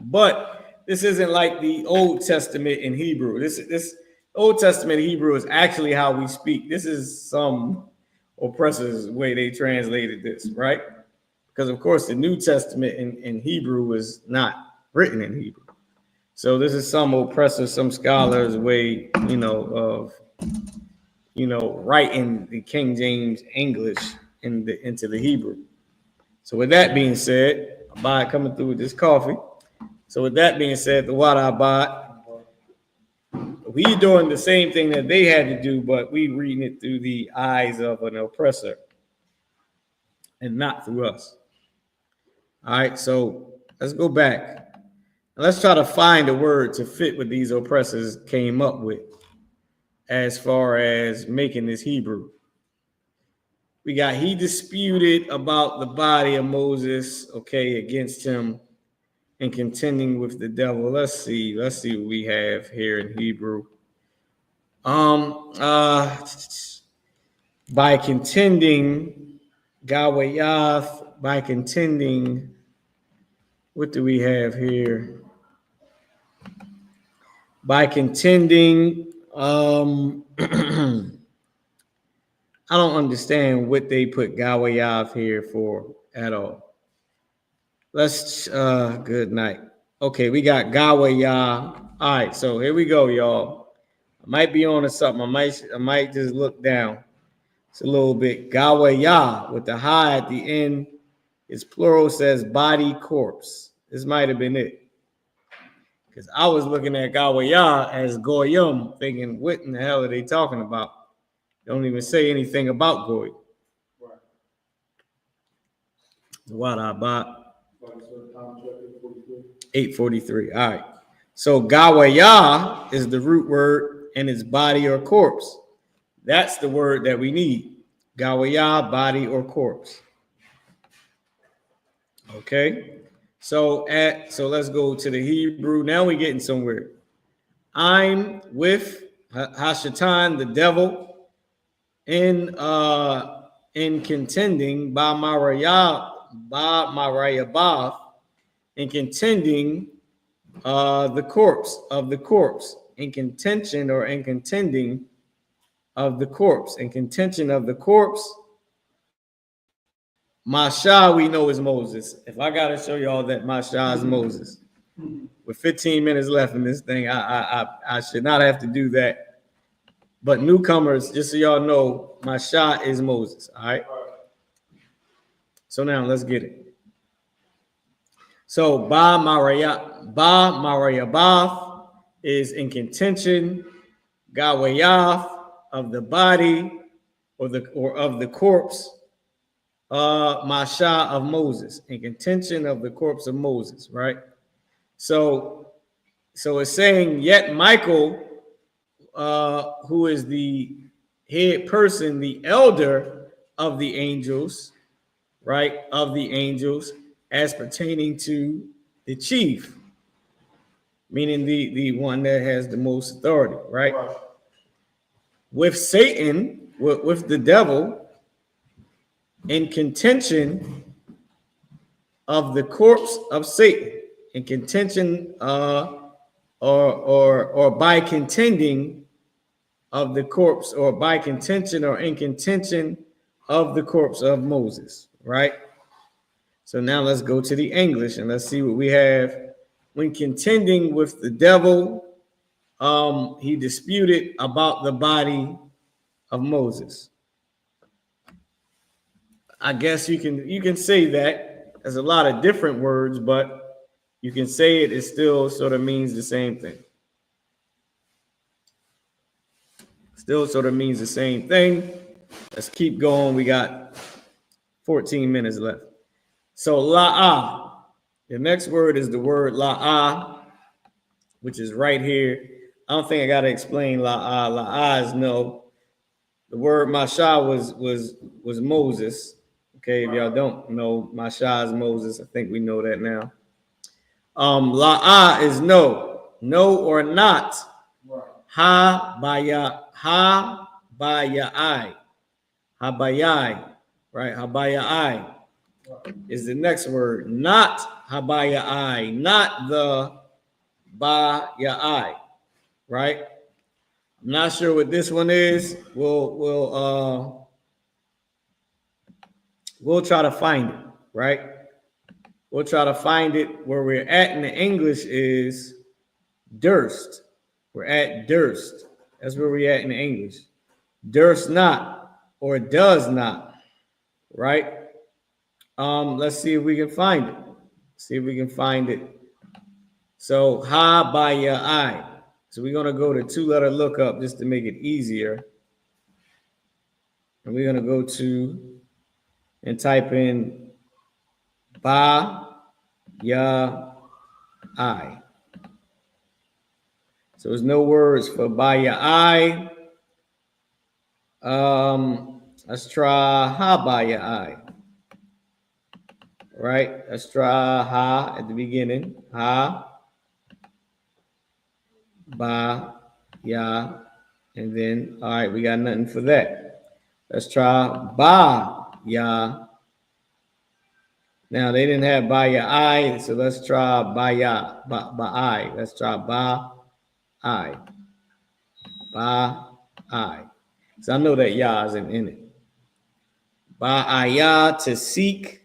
But this isn't like the Old Testament in Hebrew. This Old Testament Hebrew is actually how we speak. This is some oppressors' way they translated this, right? Because of course the New Testament in Hebrew was not written in Hebrew. So this is some oppressors, some scholars' way, of writing the King James English into the Hebrew. So with that being said, Abad coming through with this coffee. So with that being said, the water Abad, we doing the same thing that they had to do, but we reading it through the eyes of an oppressor and not through us. All right, so let's go back. Let's try to find a word to fit what these oppressors came up with as far as making this Hebrew. We got he disputed about the body of Moses, okay, against him. and contending with the devil. Let's see what we have here in Hebrew. By contending, YAHWAH, by contending, what do we have here? By contending, I don't understand what they put YAHWAH here for at all. Let's, good night. Okay, we got YAHWAH. All right, so here we go, y'all. I might be on to something. I might just look down. It's a little bit. YAHWAH with the high at the end. Its plural says body corpse. This might have been it. Because I was looking at YAHWAH as Goyim, thinking, what in the hell are they talking about? Don't even say anything about Goy. What about 843? All right. So YAHWAH is the root word and it's body or corpse. That's the word that we need. YAHWAH, body or corpse. Okay. So let's go to the Hebrew. Now we're getting somewhere. I'm with Hashatan, the devil, in contending by Marayabah, in contending the corpse of the corpse, in contention or in contending of the corpse, in contention of the corpse. Masha we know is Moses. If I gotta show y'all that Masha is Moses, with 15 minutes left in this thing, I should not have to do that. But newcomers, just so y'all know, Masha is Moses. All right. So now let's get it. So Ba Marayabah is in contention. YAHWAH of the body or of the corpse. Masha of Moses, in contention of the corpse of Moses, right? So it's saying, yet Michael, who is the head person, the elder of the angels, right? Of the angels, as pertaining to the chief, meaning the one that has the most authority, right? With Satan, with the devil, in contention of the corpse of Satan, in contention or by contending of the corpse, or by contention or in contention of the corpse of Moses, right? So now let's go to the English and let's see what we have. When contending with the devil, he disputed about the body of Moses. I guess you can say that. There's a lot of different words, but you can say it still sort of means the same thing. Still sort of means the same thing. Let's keep going. We got 14 minutes left. So la'ah. The next word is the word la'ah, which is right here. I don't think I got to explain la'ah. La'ah is no. The word masha was Moses. Okay, if y'all don't know, Masha is Moses. I think we know that now. La'ah is no or not. Ha-bayai, right? Ha-bayai is the next word. Not ha-bayai, not the ba-yai, right? I'm not sure what this one is. We'll try to find it, right? We'll try to find it. Where we're at in the English is durst. We're at durst. That's where we're at in the English. Durst not or does not, right? Let's see if we can find it. See if we can find it. So ha by your eye. So we're gonna go to two-letter lookup just to make it easier. And we're gonna go to and type in ba ya I. So there's no words for ba ya I. Let's try ha ba ya I. right? Let's try ha at the beginning. Ha, ba, ya, and then, all right, we got nothing for that. Let's try ba, ya. Now, they didn't have ba, ya, I, so let's try ba, ya, ba, I. Let's try ba, I. Ba, I. So I know that ya isn't in it. Ba, ya, to seek.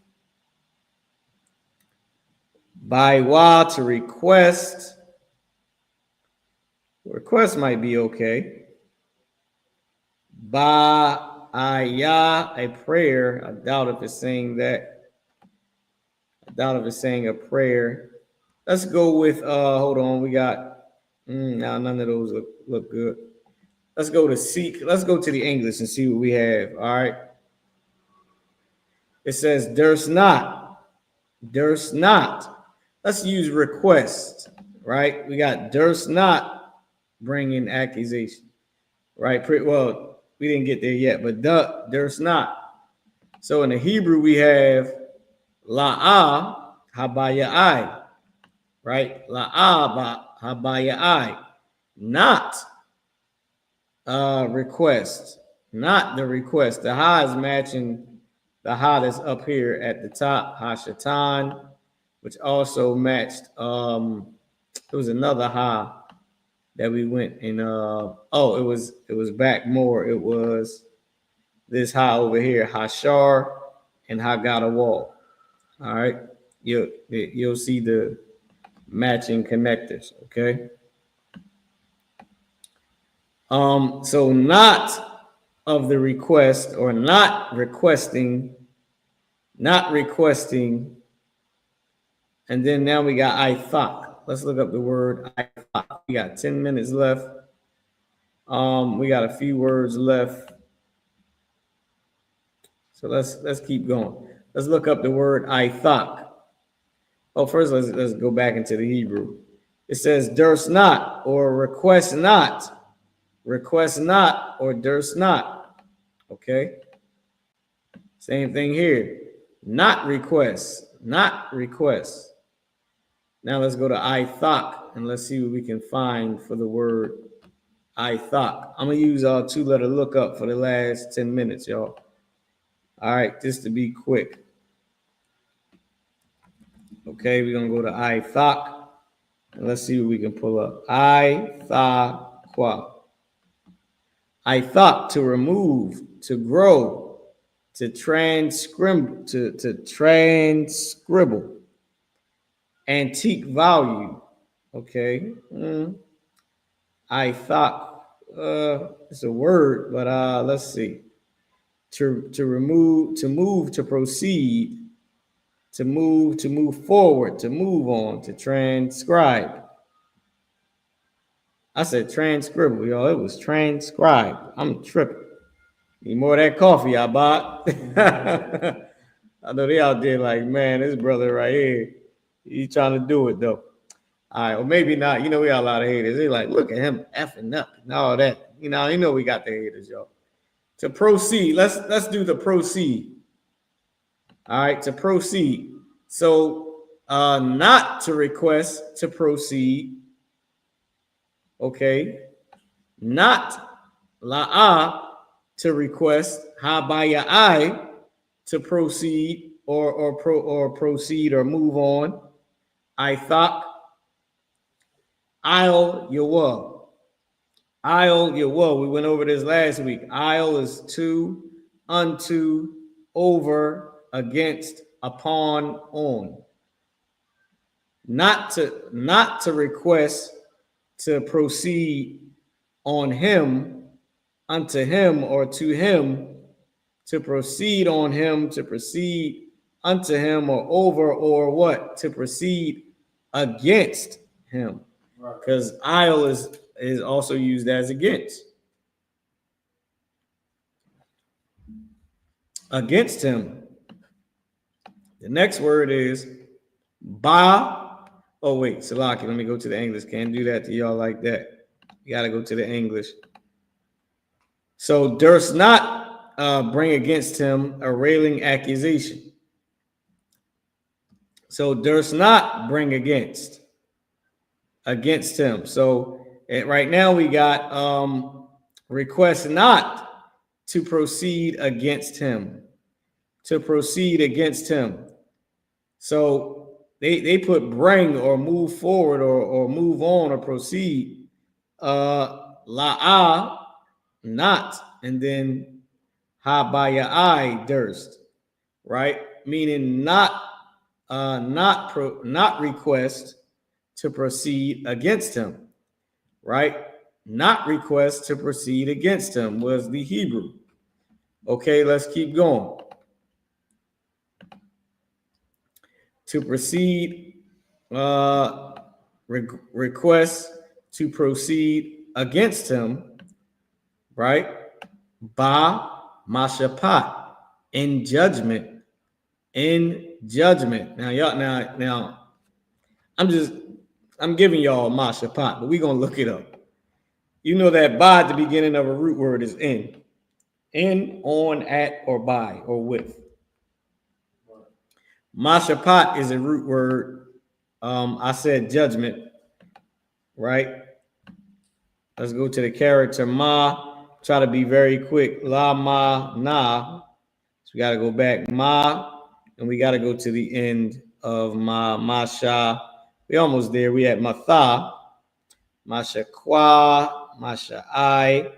By to request. Request might be okay. Ba-ayah, a prayer. I doubt if it's saying that. I doubt if it's saying a prayer. Let's go with, hold on, we got, now none of those look good. Let's go to seek. Let's go to the English and see what we have, all right? It says, durst not. Durst not. Let's use request, right? We got durst not bringing accusation, right? Well, we didn't get there yet, but durst not. So in the Hebrew, we have la'ah habayai, right? La'ah habayai, not request, not the request. The ha is matching the ha that's up here at the top, ha-shatan, which also matched, it was another ha that we went and it was back more. It was this ha over here, hashar and YAHUWAH. All right, you'll see the matching connectors. Okay. So not of the request, or not requesting, and then now we got I.S.U.P.K. Let's look up the word I.S.U.P.K. We got 10 minutes left. We got a few words left. So let's keep going. Let's look up the word I.S.U.P.K. Oh, first let's go back into the Hebrew. It says durst not, or request not or durst not. Okay. Same thing here. Not request. Now let's go to I.S.U.P.K. and let's see what we can find for the word I.S.U.P.K. I'm gonna use our 2-letter lookup for the last 10 minutes, y'all. All right, just to be quick. Okay, we're gonna go to I.S.U.P.K. and let's see what we can pull up. I.S.U.P.K. I.S.U.P.K. to remove, to grow, to transcribe, to transcribble. Antique value. Okay. I.S.U.P.K. It's a word, but let's see. To remove, to move, to proceed, to move forward, to move on, to transcribe. I said transcribble, y'all. It was transcribe. I'm tripping. Need more of that coffee I bought. I know they out there like, man, this brother right here, he's trying to do it though. All right, or maybe not. You know, we got a lot of haters. They like, look at him effing up and all that. You know we got the haters, y'all. To proceed, let's do the proceed. All right, to proceed. So not to request, to proceed. Okay. Not la'ah, to request, habayai, to proceed or proceed or move on. I.S.U.P.K. IUIC. IUIC. We went over this last week. IUIC is to, unto, over, against, upon, on. Not to request, to proceed on him, unto him, or to him, to proceed on him, to proceed unto him, or over, or what? To proceed against him. Because IUIC is also used as against. Against him. The next word is ba. Oh, wait, Salaki, let me go to the English. Can't do that to y'all like that. You got to go to the English. So durst not, bring against him a railing accusation. So durst not bring against him. So right now we got request not to proceed against him. To proceed against him. So they put bring or move forward or move on or proceed. La'ah, not, and then habayai, durst, right? Meaning not request to proceed against him, right? Not request to proceed against him was the Hebrew. Okay, let's keep going. To proceed, request to proceed against him, right? Ba mashapat, in judgment. In judgment. Now, y'all, now, I'm giving y'all mashapat, but we're gonna look it up. You know that by at the beginning of a root word is in. In, on, at, or by, or with. Mashapat is a root word. I said judgment, right? Let's go to the character ma. Try to be very quick. La, ma, na. So we got to go back. Ma, and we got to go to the end of ma, masha. We almost there. We at matha. Masha kwa, masha I,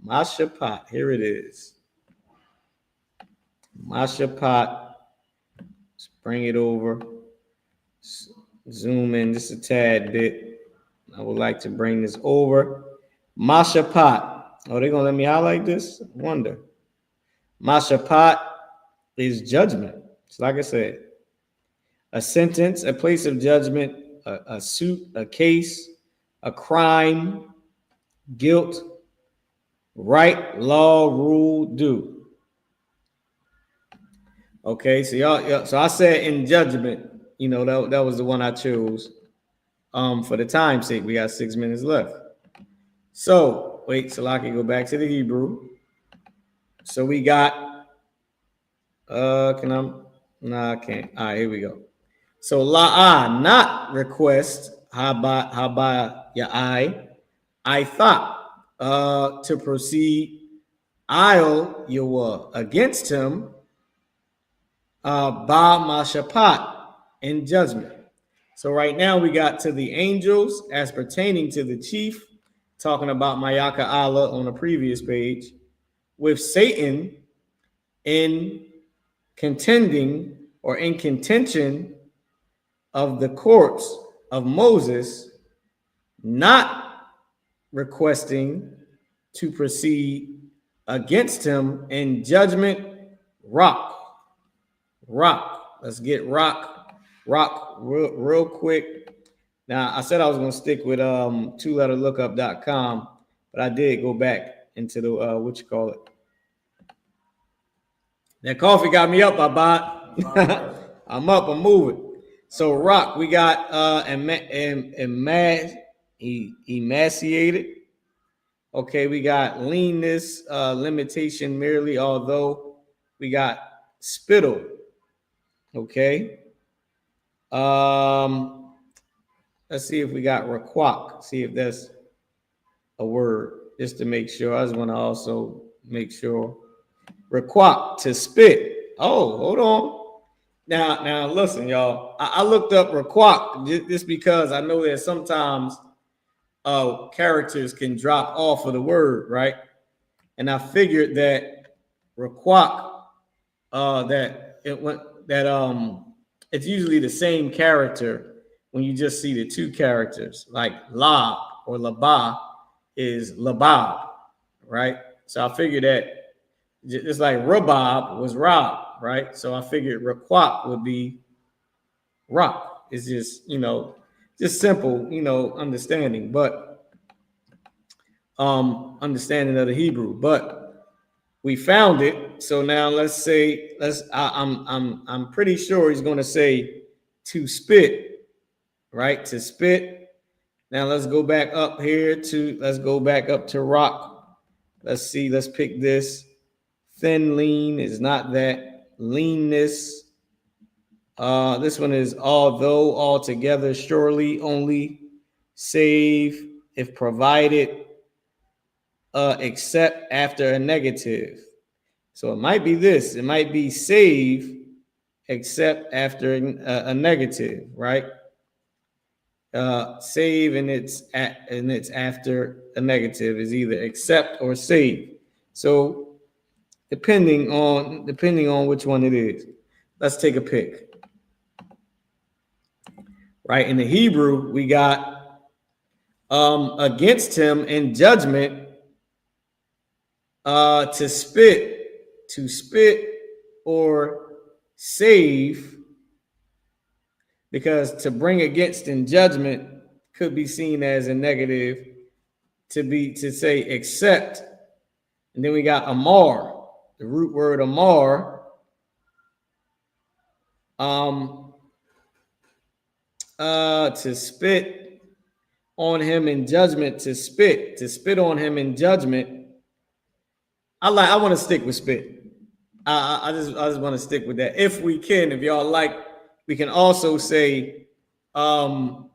mashapat. Here it is. Mashapat. Let's bring it over. Zoom in just a tad bit. I would like to bring this over. Mashapat. Oh, they're going to let me highlight this? I wonder. Mashapat is judgment. It's like I said. A sentence, a place of judgment, a suit, a case, a crime, guilt, right, law, rule, do. Okay, so y'all, so I said in judgment, you know, that was the one I chose. For the time's sake, we got 6 minutes left. So wait, so I can go back to the Hebrew. So we got I can't. All right, here we go. So la'ah, not request, haba ya'ai, I thought to proceed IUIC against him, ba mashapat, in judgment. So right now we got to the angels as pertaining to the chief, talking about Mayaka Allah on the previous page, with Satan in contending or in contention of the courts of Moses, not requesting to proceed against him in judgment. Rock. Let's get rock real quick. Now, I said I was going to stick with twoletterlookup.com, but I did go back into the what you call it. That coffee got me up, I bought. I'm up, I'm moving. So rock, we got emaciated. Okay, we got leanness, limitation merely, although we got spittle. Okay. Let's see if we got requack. See if that's a word, just to make sure. I just want to also make sure. Requack, to spit. Oh, hold on. Now listen, y'all. I looked up requack just because I know that sometimes characters can drop off of the word, right? And I figured that requack, it's usually the same character when you just see the two characters, like lab or labah is labab, right? So I figured that just like rabab was rob, right? So I figured requack would be rock. It's just, just simple, understanding, but understanding of the Hebrew. But we found it. So now let's say, I'm pretty sure he's going to say to spit, right? To spit. Now let's go back up here let's go back up to rock. Let's see, let's pick this. Thin, lean is not that. Leanness. This one is although, altogether, surely, only, save, if provided, except after a negative. So it might be this. It might be save, except after a negative, right? Save and it's after a negative is either accept or save. So depending on which one it is, let's take a pick. Right, in the Hebrew, we got against him in judgment, to spit or save, because to bring against in judgment could be seen as a negative, to say accept. And then we got amar, the root word amar, to spit on him in judgment, to spit on him in judgment. I want to stick with spit. I just want to stick with that. If we can, if y'all like, we can also say to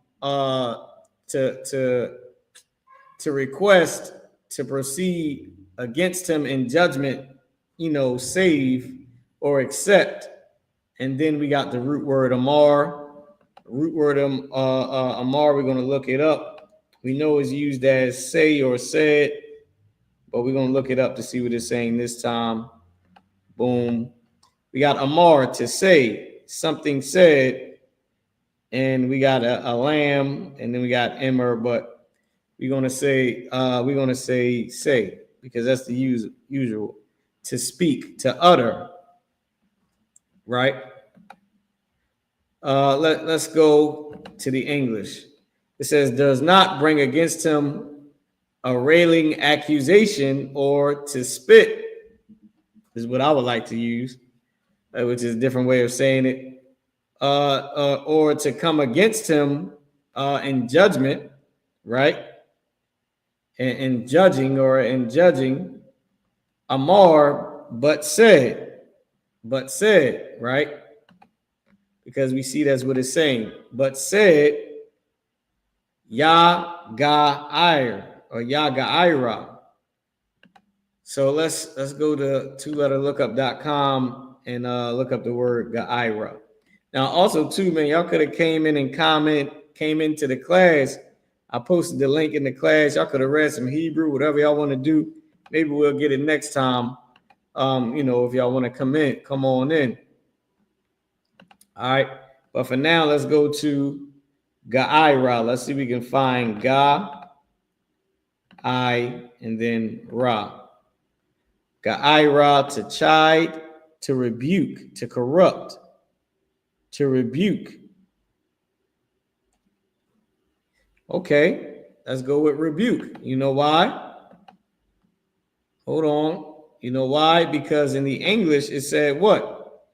request to proceed against him in judgment, save or accept. And then we got the root word amar. Root word amar, we're going to look it up. We know it's used as say or said, but we're going to look it up to see what it's saying this time. Boom. We got amar, to say, something said, and we got a lamb, and then we got emmer, but we're going to say say, because that's the usual. To speak, to utter, right? Let's go to the English. It says, does not bring against him a railing accusation, or to spit, is what I would like to use, which is a different way of saying it, or to come against him in judgment, right? In judging, amar, but said, right? Because we see that's what it's saying. But said, Yah-ga-ir, or Yah-ga-ira. So let's go to twoletterlookup.com and look up the word ga'ira. Now, also too, man, y'all could have came in and came into the class. I posted the link in the class. Y'all could have read some Hebrew, whatever y'all want to do. Maybe we'll get it next time. If y'all want to come on in. All right. But for now, let's go to Ga'ira. Let's see if we can find Ga, I, and then Ra. Ga'ira, to chide, to rebuke, to corrupt, to rebuke. Okay, let's go with rebuke. You know why? Hold on. You know why? Because in the English, it said what?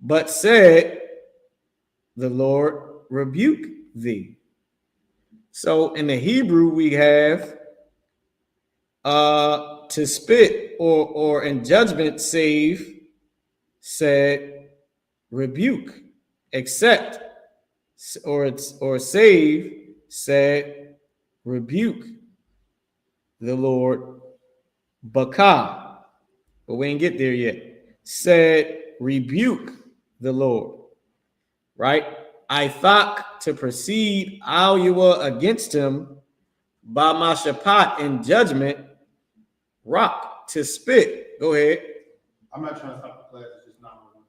But said, the Lord rebuke thee. So in the Hebrew, we have to spit or in judgment save, said rebuke, accept, or save, said rebuke the Lord, baka, but we ain't get there yet. Said rebuke the Lord, right? I.S.U.P.K, to proceed IUIC against him, by mashiach in judgment, rock, to spit. Go ahead. I'm not trying to stop the class, it's just 901.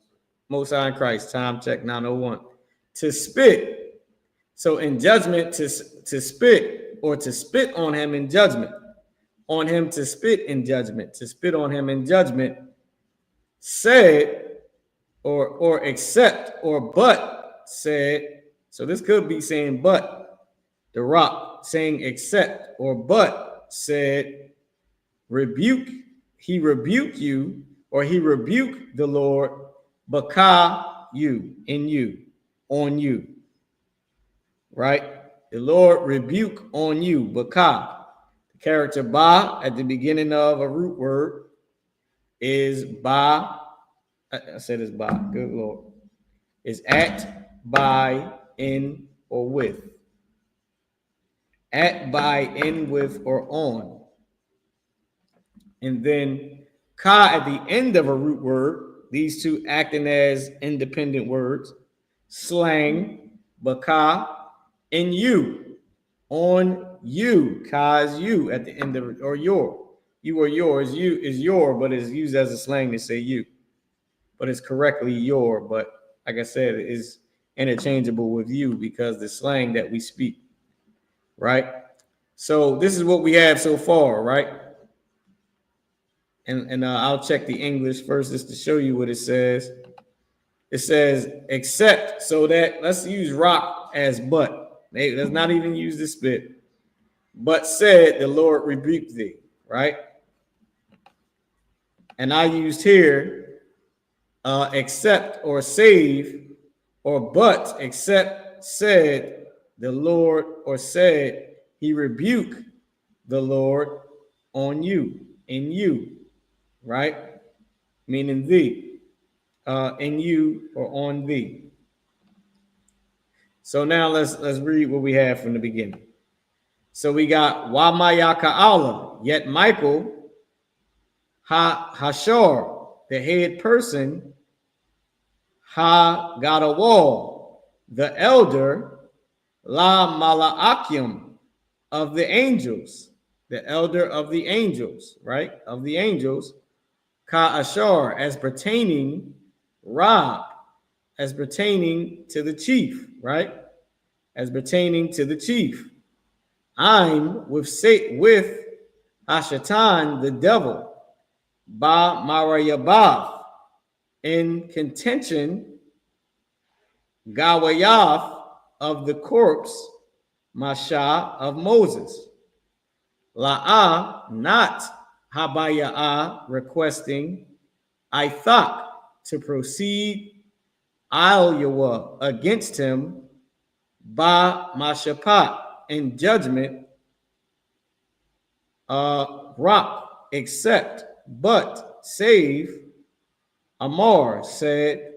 Most High in Christ, time check 901. To spit. So in judgment, to spit, or to spit on him in judgment. On him to spit in judgment. To spit on him in judgment. Said, or accept, or but said. So this could be saying but. The rock saying accept, or but said rebuke. He rebuked you, or he rebuked the Lord, baka, you, in you, on you. Right? The Lord rebuke on you, baka. The character ba at the beginning of a root word is ba. I said it's ba. Good Lord. is at, by, in, or with. At, by, in, with, or on. And then ka at the end of a root word, these two acting as independent words. Slang, baka, in you, on you. Ka is you at the end of it, or your. You or yours, you is your, but it's used as a slang to say you. But it's correctly your, but like I said, it is interchangeable with you because the slang that we speak, right? So this is what we have so far, right? And I'll check the English first just to show you what it says. It says except, so that let's use rock as but. Let's not even use the spit. But said the Lord rebuked thee, right? And I used here except or save or but except said the Lord or said he rebuked the Lord on you, in you, right? Meaning thee, in you or on thee. So now let's read what we have from the beginning. So we got Wamayaka'ala, yet Michael, Hashar, the head person, YAHUAH, the elder, La Malaakim, of the angels, the elder of the angels, right? Of the angels, Ka'ashar, as pertaining, Ra, as pertaining to the chief, right? As pertaining to the chief. I'm with Hashatan, the devil, Ba Marayabath, in contention, Gawayaf, of the corpse, Masha, of Moses. La'ah, not Habaya'ah, requesting, I.S.U.P.K, to proceed, IUIC, against him, Ba Mashapat, in judgment, rock, except, but, save, Amar, said,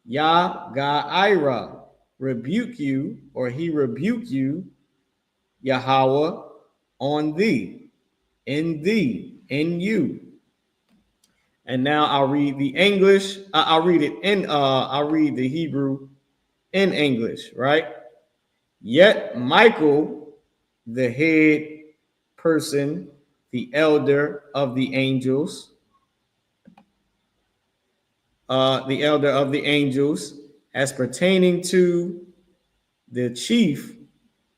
Yah-ga-ira, rebuke you, or he rebuke you, YAHUAH, on thee, in you. And now I'll read the English. I'll read the Hebrew in English, right? Yet Michael, the head person, the elder of the angels, as pertaining to the chief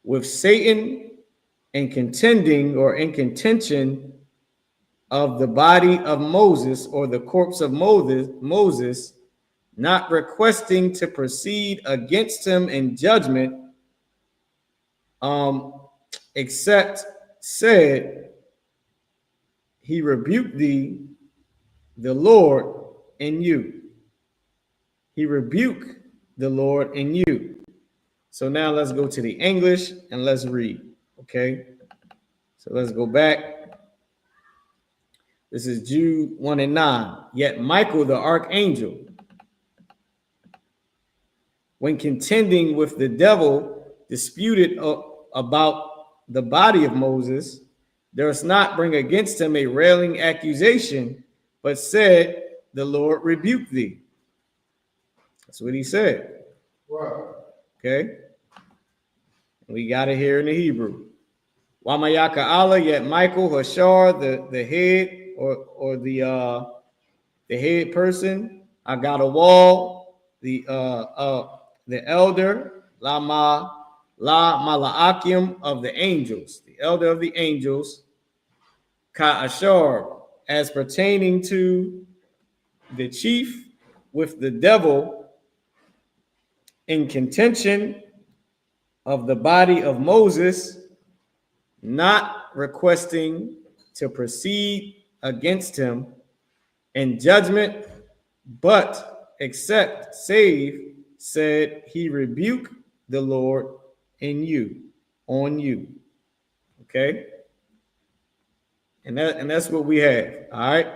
with Satan and contending or in contention of the body of Moses or the corpse of Moses, not requesting to proceed against him in judgment, except said, he rebuked thee, the Lord, in you. He rebuked the Lord in you. So now let's go to the English and let's read, okay? So let's go back. This is Jude 1 and 9. Yet Michael, the archangel, when contending with the devil, disputed about the body of Moses, durst not bring against him a railing accusation, but said, the Lord rebuked thee. That's what he said. Right. Okay. We got it here in the Hebrew. Wamayaka'ala, yet Michael, Hashar, the head or the head person, I got a wall, the elder, La Malaakim, of the angels, the elder of the angels, Ka'ashar, as pertaining to the chief with the devil in contention of the body of Moses, not requesting to proceed against him in judgment, but except save, said he rebuked the Lord in you, on you. Okay? And that's what we have. All right.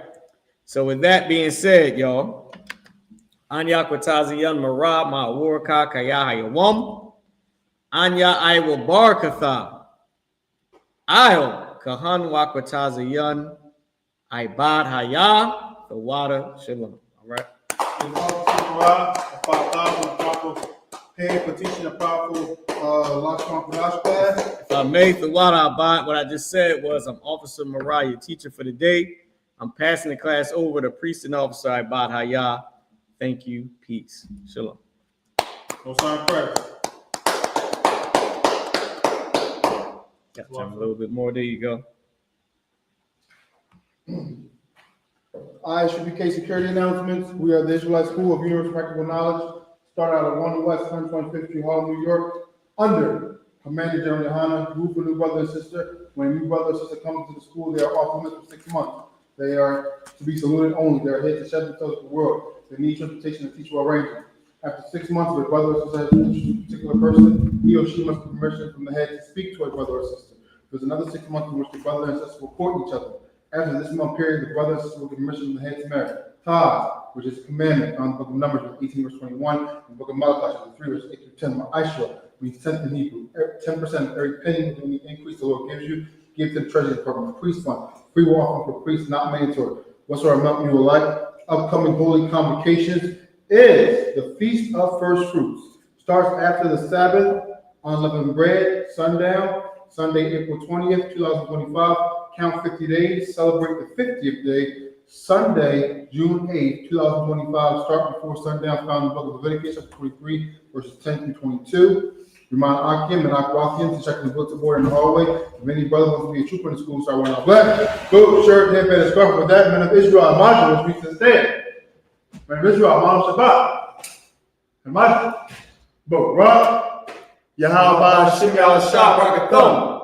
So with that being said, y'all, Anya Kwataziyan Mara Ma'urka Kayahayawam. Anya I will Barkatha. I'll Kahan Wakwataziyan. I bad Haya, the water Shalom. All right. Pay for teaching a powerful class. If I made the water abad, what I just said was I'm Officer Mariah, teacher for the day. I'm passing the class over to priest and officer Ibad Hayah. Thank you. Peace. Shalom. Most High Christ. Got time a little bit more. There you go. I.S.U.P.K security announcements. We are the Israelite School of Universal Practical Knowledge. Started out at 1 West 125th Street, Harlem, New York, under Commander General YAHANNA, group of new brother and sister. When a new brother and sister comes to the school, they are off limits for 6 months. They are to be saluted only. They are here to shed themselves to the world. They need transportation and teachable arrangement. After 6 months, if a brother or sister has an interest in a particular person, he or she must get permission from the head to speak to a brother or sister. There's another 6 months in which the brother and sister will court each other. After this month period, the brother and sister will get permission from the head to marry. Taz, which is a commandment on the book of Numbers, 18 verse 21, and the book of Malachi, 3 verse 8 through 10. I.S.U.P.K means 10th in Hebrew. 10% of every penny of any increase the Lord gives you, give to the treasury department. Priest fund, free will offering for priests, not mandatory. Whatsoever amount you will like. Upcoming holy convocations is the Feast of First Fruits. Starts after the Sabbath, unleavened bread, sundown, Sunday, April 20th, 2025. Count 50 days, celebrate the 50th day, Sunday, June 8th, 2025. Start before sundown, found in the book of Leviticus, chapter 23, verses 10 through 22. Remind Akim and Akwakian to check in the bulletin board in the hallway. If any brother wants to be a trooper in the school, start wearing out black. Boot, shirt, headband, and scarf. With that, men of Israel, Imagine, which means to stand. Men of Israel, Mount Shabbat. Imagine. Boot, right? Yahawah, Shimya, Shah, Rakathum.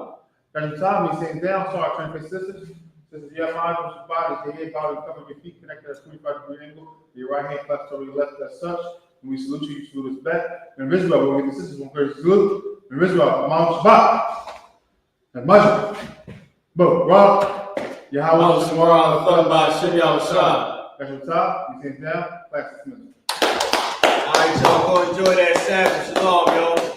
Every time he sitting down, start trying to face sisters. Sisters, your mind, your body, your head, body, cover your feet, connected at a 25-degree angle. Your right hand clasped over your left as such. When we salute you, you salute us back. And Israel, when we get the sisters, we'll first salute. And Israel, Mount Shabbat. And Majid. Boom, Rob. Yahawah, Shemara, Thun by Shimya, Shah. That's your top. You sitting down, class dismissed. All right, y'all, go enjoy that Sabbath. Shalom, yo.